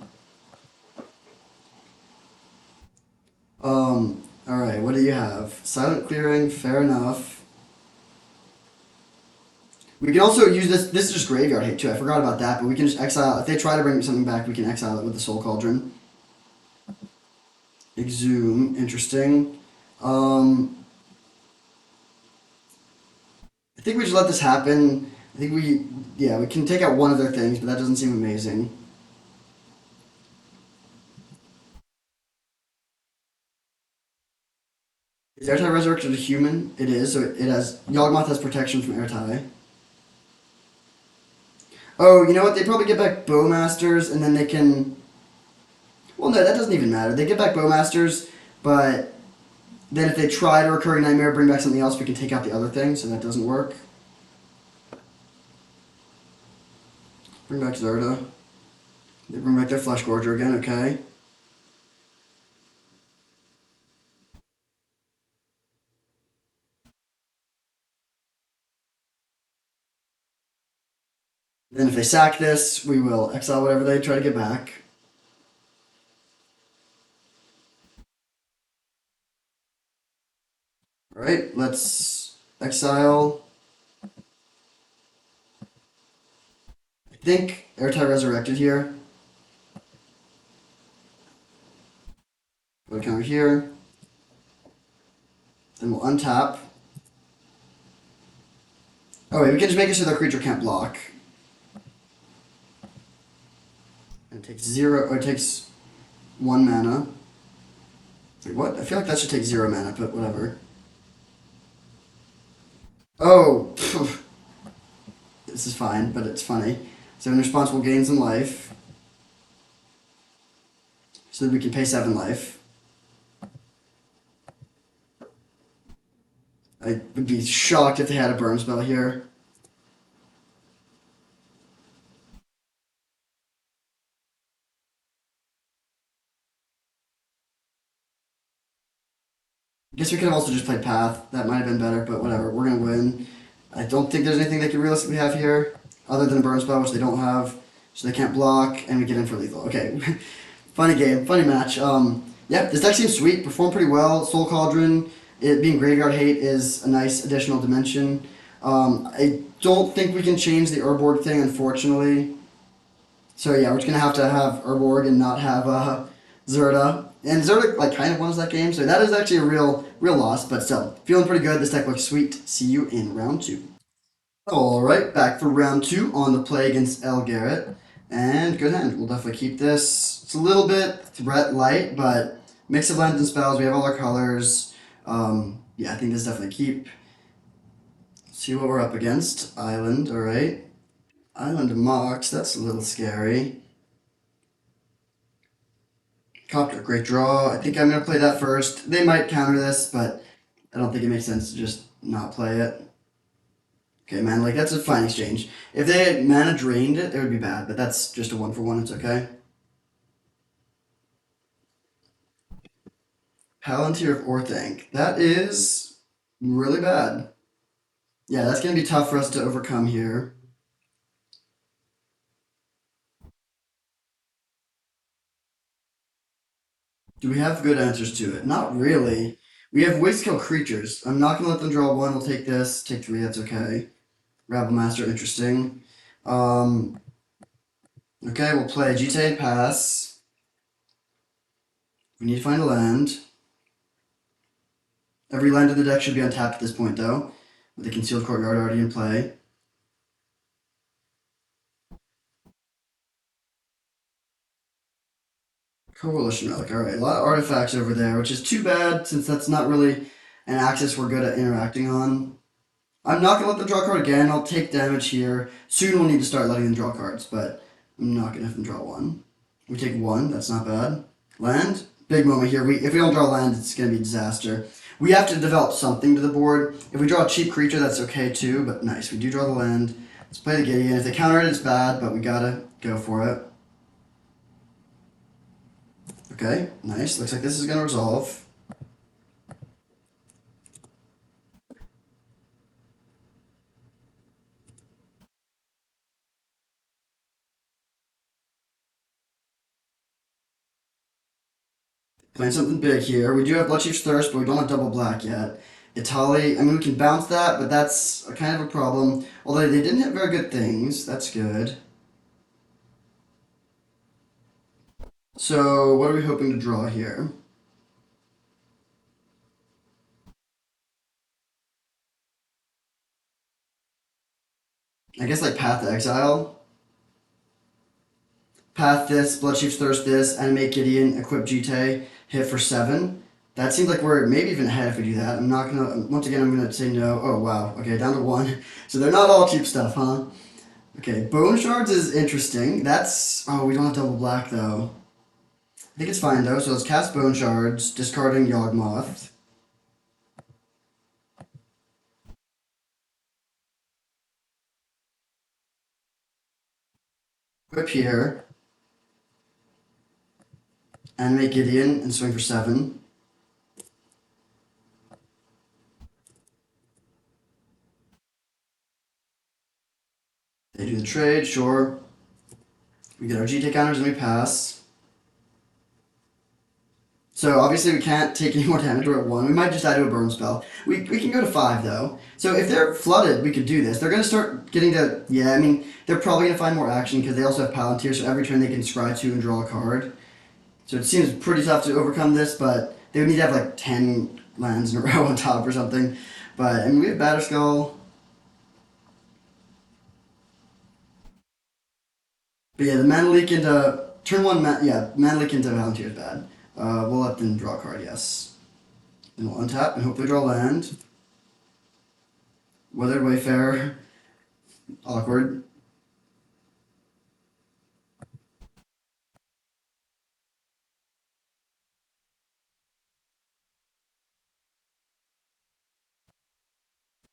Speaker 1: All right. What do you have? Silent Clearing. Fair enough. We can also use this. This is just Graveyard Hate too. I forgot about that, but we can just exile. If they try to bring something back, we can exile it with the Soul Cauldron. Exhume. Interesting. I think we just let this happen. I think yeah, we can take out one of their things, but that doesn't seem amazing. Is Airtie resurrected a human? It is, so it has, Yawgmoth has protection from Airtie. Oh, you know what? They probably get back Bowmasters, and then they can. Well, no, that doesn't even matter. They get back Bowmasters, but then if they try to Recurring Nightmare, bring back something else, we can take out the other thing, so that doesn't work. Bring back Zirda. They bring back their Flesh Gorger again, okay. Then if they sack this, we will exile whatever they try to get back. Alright, let's exile. I think Airtie resurrected here. Go counter here. Then we'll untap. Oh wait, we can just make it so the creature can't block. And it takes 0, or it takes 1 mana. Wait, what? I feel like that should take 0 mana, but whatever. Oh! This is fine, but it's funny. So in response, we'll gain some life. So that we can pay 7 life. I would be shocked if they had a burn spell here. I guess we could have also just played Path. That might have been better, but whatever. We're going to win. I don't think there's anything they could realistically have here, other than a burn spell, which they don't have. So they can't block, and we get in for lethal. Okay. Funny game. Funny match. Yeah, this deck seems sweet. Performed pretty well. Soul Cauldron, it being Graveyard Hate, is a nice additional dimension. I don't think we can change the Urborg thing, unfortunately. So yeah, we're just gonna have to have Urborg and not have Zirda. And Zirda like kind of wins that game, so that is actually a real loss. But still, feeling pretty good. This deck looks sweet. See you in round 2. All right, back for round 2 on the play against El Garrett, and good hand. We'll definitely keep this. It's a little bit threat light, but mix of lands and spells. We have all our colors. Yeah, I think this definitely keep. See what we're up against. Island, all right. Island Mox, that's a little scary. Copter, great draw. I think I'm going to play that first. They might counter this, but I don't think it makes sense to just not play it. Okay, man, like that's a fine exchange. If they had mana drained it, it would be bad, but that's just a 1-for-1, it's okay. Palantir of Orthanc. That is Really bad. Yeah, that's gonna be tough for us to overcome here. Do we have good answers to it? Not really. We have ways to kill creatures. I'm not gonna let them draw one. We'll take this. Take three. That's okay. Rabble Master, interesting. Um, okay, we'll play GTA and pass. We need to find a land. Every land in the deck should be untapped at this point, though, with the concealed courtyard already in play. Coalition relic. All right, a lot of artifacts over there, which is too bad since that's not really an axis we're good at interacting on. I'm not gonna let them draw a card again. I'll take damage here. Soon we'll need to start letting them draw cards, but I'm not gonna have them draw one. We take one. That's not bad. Land. Big moment here. If we don't draw land, it's gonna be a disaster. We have to develop something to the board. If we draw a cheap creature, that's okay too. But nice, we do draw the land. Let's play the Gideon. If they counter it, it's bad, but we gotta go for it. Okay, nice. Looks like this is gonna resolve. Playing something big here. We do have Bloodchief's Thirst, but we don't have double black yet. Itali, I mean, we can bounce that, but that's a kind of a problem. Although they didn't have very good things. That's good. So, what are we hoping to draw here? I guess like Path to Exile. Path this, Bloodchief's Thirst this, Animate Gideon, equip Jite, hit for 7. That seems like we're maybe even ahead if we do that. I'm not gonna, once again, I'm gonna say no. Oh, wow. Okay, down to 1. So they're not all cheap stuff, huh? Okay, Bone Shards is interesting. That's, oh, we don't have double black though. I think it's fine though, so let's cast Bone Shards, discarding Yawgmoth. Equip here, Animate Gideon, and swing for 7. They do the trade, sure. We get our GT counters and we pass. So obviously we can't take any more damage. We're at 1. We might just add to a burn spell. We can go to 5 though. So if they're flooded, we could do this. They're going to start getting to... Yeah, I mean, they're probably going to find more action because they also have Palantir, so every turn they can scry 2 and draw a card. So it seems pretty tough to overcome this, but they would need to have like 10 lands in a row on top or something. But, I mean, we have Batterskull. But yeah, the mana leak into... Turn 1, mana leak into Palantir is bad. We'll let them draw a card, yes. And we'll untap and hopefully draw land. Weathered Wayfarer. Awkward.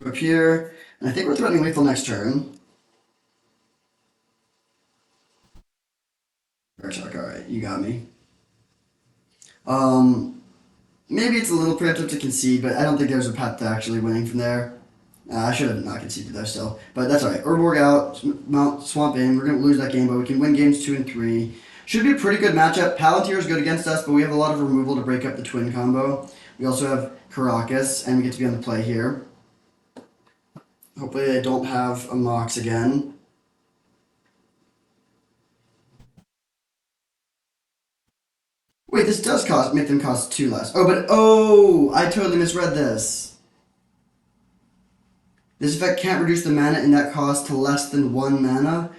Speaker 1: Up here. And I think we're threatening lethal next turn. Archok, alright, you got me. Maybe it's a little preemptive to concede, but I don't think there's a path to actually winning from there. I should have not conceded there still, but that's alright. Urborg out, Mount Swamp in. We're going to lose that game, but we can win games 2 and 3. Should be a pretty good matchup. Palantir is good against us, but we have a lot of removal to break up the twin combo. We also have Caracas, and we get to be on the play here. Hopefully they don't have a Mox again. Wait, this does make them cost 2 less. Oh, I totally misread this. This effect can't reduce the mana in that cost to less than 1 mana.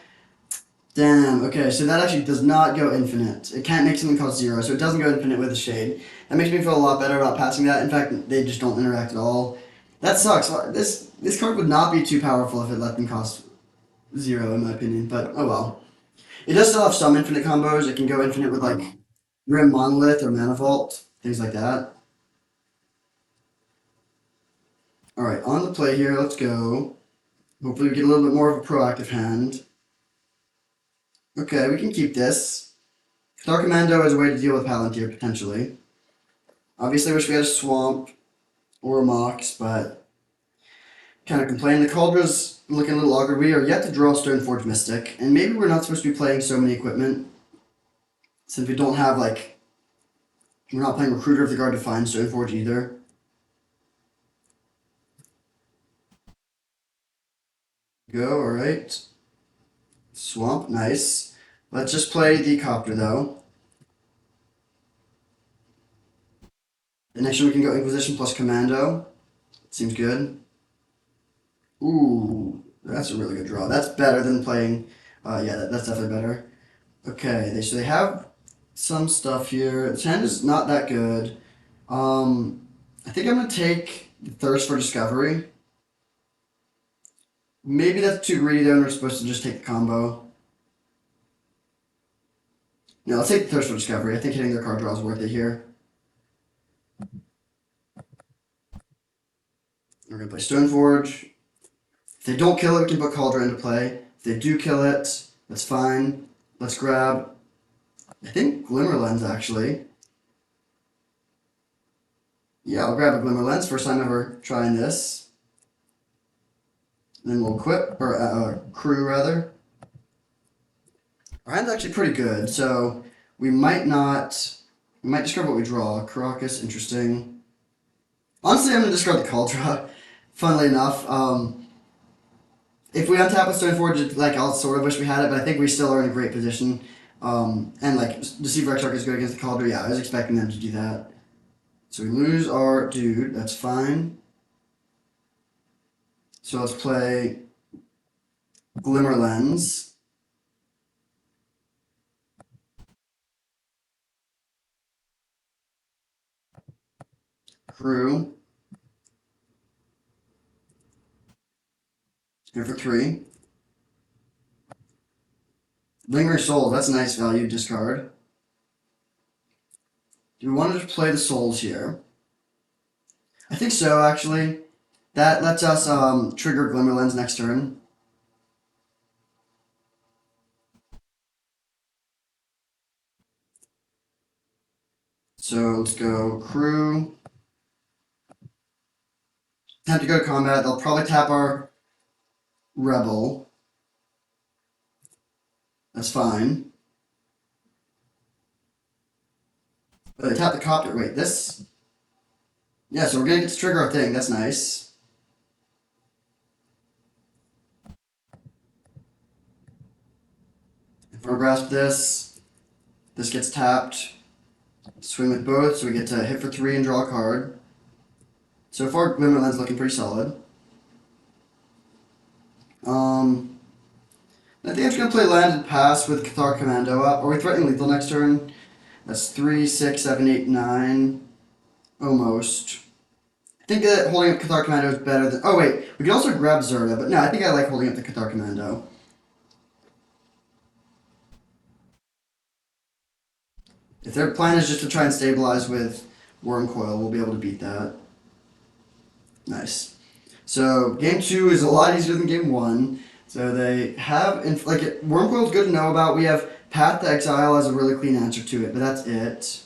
Speaker 1: Damn, okay, so that actually does not go infinite. It can't make something cost 0, so it doesn't go infinite with a shade. That makes me feel a lot better about passing that. In fact, they just don't interact at all. That sucks. This card would not be too powerful if it let them cost 0, in my opinion, but oh well. It does still have some infinite combos. It can go infinite with, like, Grim Monolith or Mana Vault, things like that. Alright, on the play here, let's go. Hopefully we get a little bit more of a proactive hand. Okay, we can keep this. Dark Commando is a way to deal with Palantir, potentially. Obviously, wish we had a Swamp. or a Mox, but kind of complaining. The Caldra's looking a little awkward. We are yet to draw Stoneforge Mystic, and maybe we're not supposed to be playing so many equipment since we don't have like we're not playing Recruiter of the Guard to find Stoneforge either. Go, alright. Swamp, nice. Let's just play the Copter though. The next one we can go Inquisition plus Commando. Seems good. Ooh, that's a really good draw. That's better than playing. Yeah, that's definitely better. Okay, so they have some stuff here. The hand is not that good. I think I'm gonna take Thirst for Discovery. Maybe that's too greedy though, and we're supposed to just take the combo. No, let's take Thirst for Discovery. I think hitting their card draw is worth it here. We're gonna play Stoneforge. If they don't kill it, we can put Cauldron into play. If they do kill it, that's fine. Let's grab, I think, Glimmer Lens actually. Yeah, I'll grab a Glimmer Lens. First time ever trying this. And then we'll equip, or crew rather. Our hand's actually pretty good, so we might discard what we draw. Caracas, interesting. Honestly, I'm gonna discard the Cauldron. Funnily enough, if we untap with Stoneforge, like I'll sort of wish we had it, but I think we still are in a great position. And like Deceiver Exarch is good against the Cauldron. Yeah, I was expecting them to do that. So we lose our dude. That's fine. So let's play Glimmer Lens. Crew. Here for 3. Lingering Souls, that's a nice value, discard. Do we want to play the Souls here? I think so, actually. That lets us trigger Glimmer Lens next turn. So let's go Crew. Time to go to combat. They'll probably tap our Rebel. That's fine. But they tap the Copter. Wait, this? Yeah, so we're gonna get to trigger our thing. That's nice. If we grasp this, this gets tapped. Swing with both, so we get to hit for 3 and draw a card. So far, Glimmer Lens looking pretty solid. I think I'm just gonna play Land and Pass with Cathar Commando up. Are we threatening lethal next turn? That's 3, 6, 7, 8, 9. Almost. I think that holding up Cathar Commando is better than. Oh, wait. We can also grab Zirda, but no, I think I like holding up the Cathar Commando. If their plan is just to try and stabilize with Worm Coil, we'll be able to beat that. Nice. So, game 2 is a lot easier than game 1. So, they have. Worm Coil is good to know about. We have Path to Exile as a really clean answer to it, but that's it.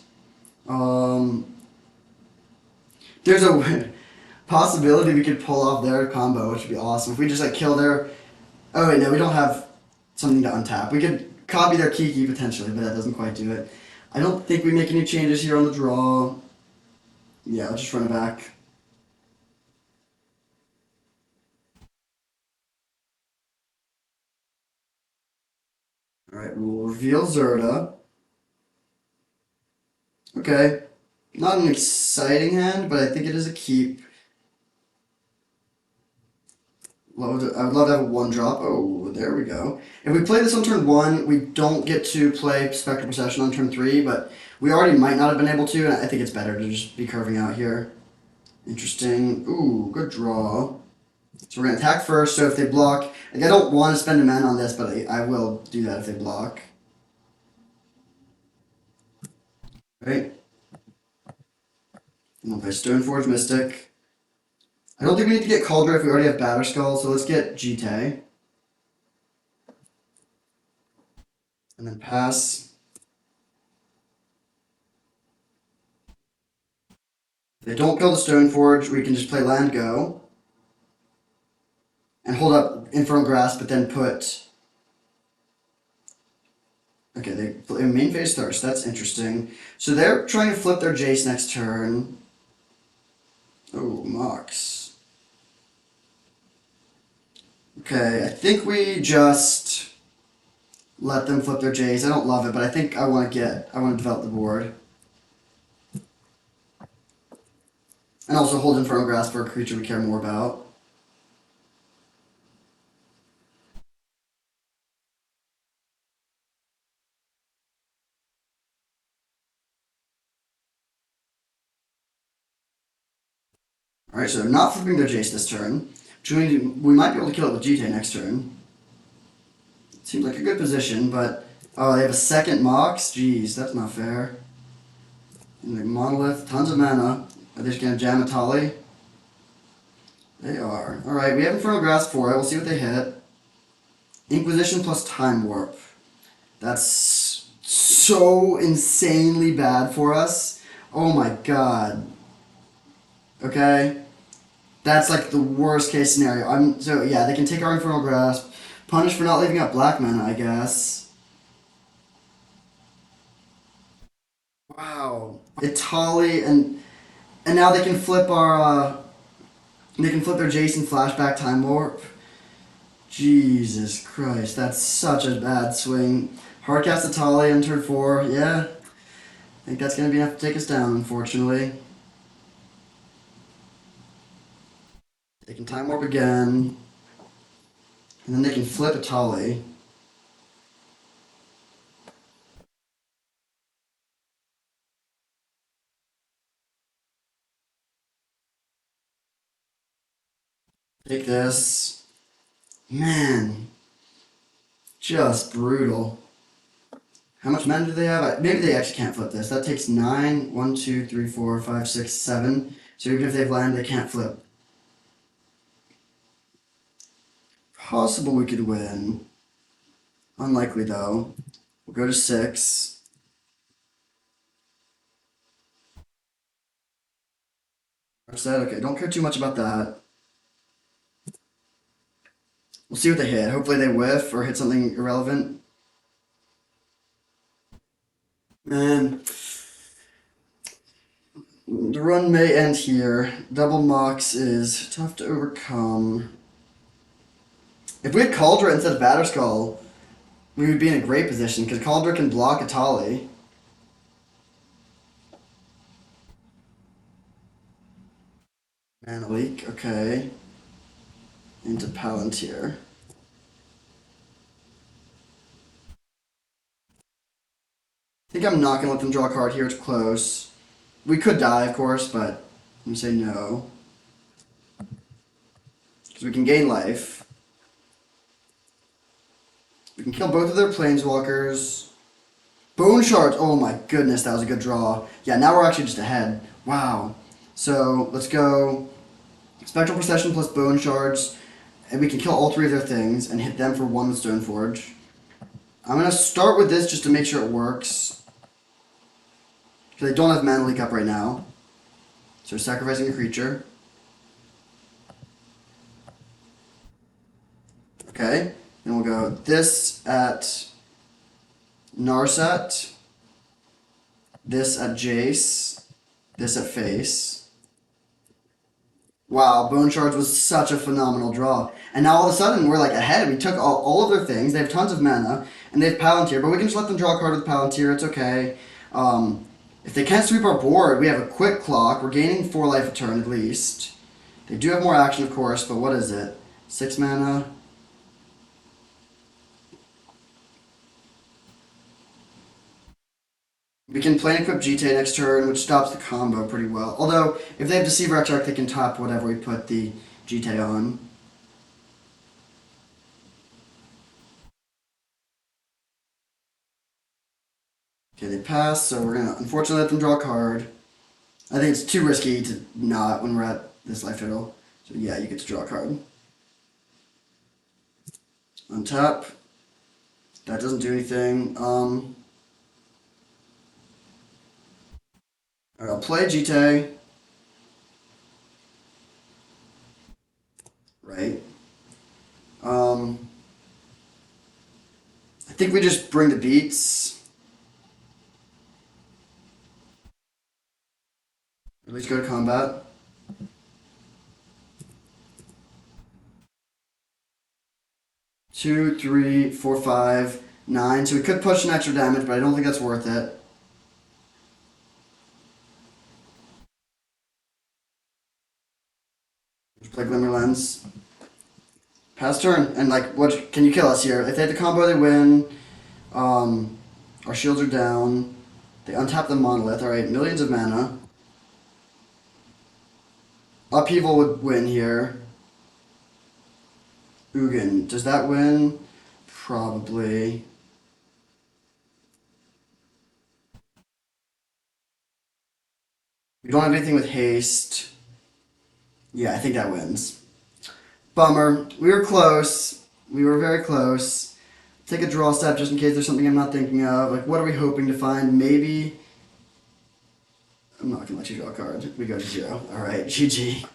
Speaker 1: There's a possibility we could pull off their combo, which would be awesome. If we just like kill their. Oh wait, no, we don't have something to untap. We could copy their Kiki potentially, but that doesn't quite do it. I don't think we make any changes here on the draw. Yeah, I'll just run it back. Alright, we'll reveal Zirda. Okay. Not an exciting hand, but I think it is a keep. I would love to have a 1-drop. Oh, there we go. If we play this on turn 1, we don't get to play Spectral Procession on turn 3, but we already might not have been able to, and I think it's better to just be curving out here. Interesting. Ooh, good draw. So we're going to attack first, so if they block... Like, I don't want to spend a mana on this, but I will do that if they block. Right. And we'll play Stoneforge Mystic. I don't think we need to get Cauldron if we already have Batterskull, so let's get Jite. And then pass. If they don't kill the Stoneforge, we can just play land go and hold up Infernal Grasp, but then put. Okay, they play main phase Thirst. That's interesting. So they're trying to flip their Jace next turn. Oh, Mox. Okay, I think we just let them flip their Jace. I don't love it, but I think I want to develop the board. And also hold Infernal Grasp for a creature we care more about. Alright, so they're not flipping their Jace this turn. We might be able to kill it with GT next turn. Seems like a good position, but... Oh, they have a second Mox? Jeez, that's not fair. And the Monolith, tons of mana. Are they just going to jam a Tali? They are. Alright, we have Infernal Grasp for it. We'll see what they hit. Inquisition plus Time Warp. That's so insanely bad for us. Oh my god. Okay? That's like the worst case scenario. So yeah, they can take our Infernal Grasp. Punish for not leaving up black mana, I guess. Wow. Itali and now they can flip our they can flip their Jason flashback time warp. Jesus Christ, that's such a bad swing. Hardcast Itali on turn 4, yeah. I think that's gonna be enough to take us down, unfortunately. They can time warp again. And then they can flip Itali. Take this. Man. Just brutal. How much mana do they have? Maybe they actually can't flip this. That takes 9. 1, 2, 3, 4, 5, 6, 7. So even if they have land, they can't flip. Possible we could win. Unlikely though. We'll go to 6. Okay, don't care too much about that. We'll see what they hit. Hopefully they whiff or hit something irrelevant. Man. The run may end here. Double Mox is tough to overcome. If we had Cauldra instead of Batterskull, we would be in a great position because Cauldra can block Itali. Mana leak, okay. Into Palantir. I think I'm not going to let them draw a card here. It's close. We could die, of course, but I'm going to say no. Because we can gain life. We can kill both of their Planeswalkers. Bone Shards! Oh my goodness, that was a good draw. Yeah, now we're actually just ahead. Wow. So, let's go Spectral Procession plus Bone Shards. And we can kill all 3 of their things and hit them for 1 with Stoneforge. I'm going to start with this just to make sure it works. Because they don't have mana leak up right now. So we're sacrificing a creature. Okay. Then we'll go this at Narset. This at Jace. This at Face. Wow, Bone Shards was such a phenomenal draw. And now all of a sudden we're like ahead. We took all of their things. They have tons of mana. And they have Palantir. But we can just let them draw a card with Palantir. It's okay. If they can't sweep our board, we have a quick clock. We're gaining 4 life a turn at least. They do have more action, of course, but what is it? 6 mana? We can plane equip GT next turn, which stops the combo pretty well. Although, if they have Deceiver Exarch, they can top whatever we put the GT on. Okay, they pass, so we're gonna unfortunately let them draw a card. I think it's too risky to not when we're at this life total. So yeah, you get to draw a card. Untap. That doesn't do anything. Alright, I'll play GT. think we just bring the beats. At least go to combat. Two, three, four, five, nine. So we could push an extra damage, but I don't think that's worth it. Just play Glimmer Lens. Pass turn. And like, what can you kill us here? If they hit the combo, they win. Our shields are down. They untap the monolith. Alright, millions of mana. Upheaval would win here. Ugin. Does that win? Probably. We don't have anything with haste. Yeah, I think that wins. Bummer. We were close. We were very close. Take a draw step just in case there's something I'm not thinking of. Like, what are we hoping to find? Maybe... I'm not going to let you draw a card. We go to 0. Alright, GG.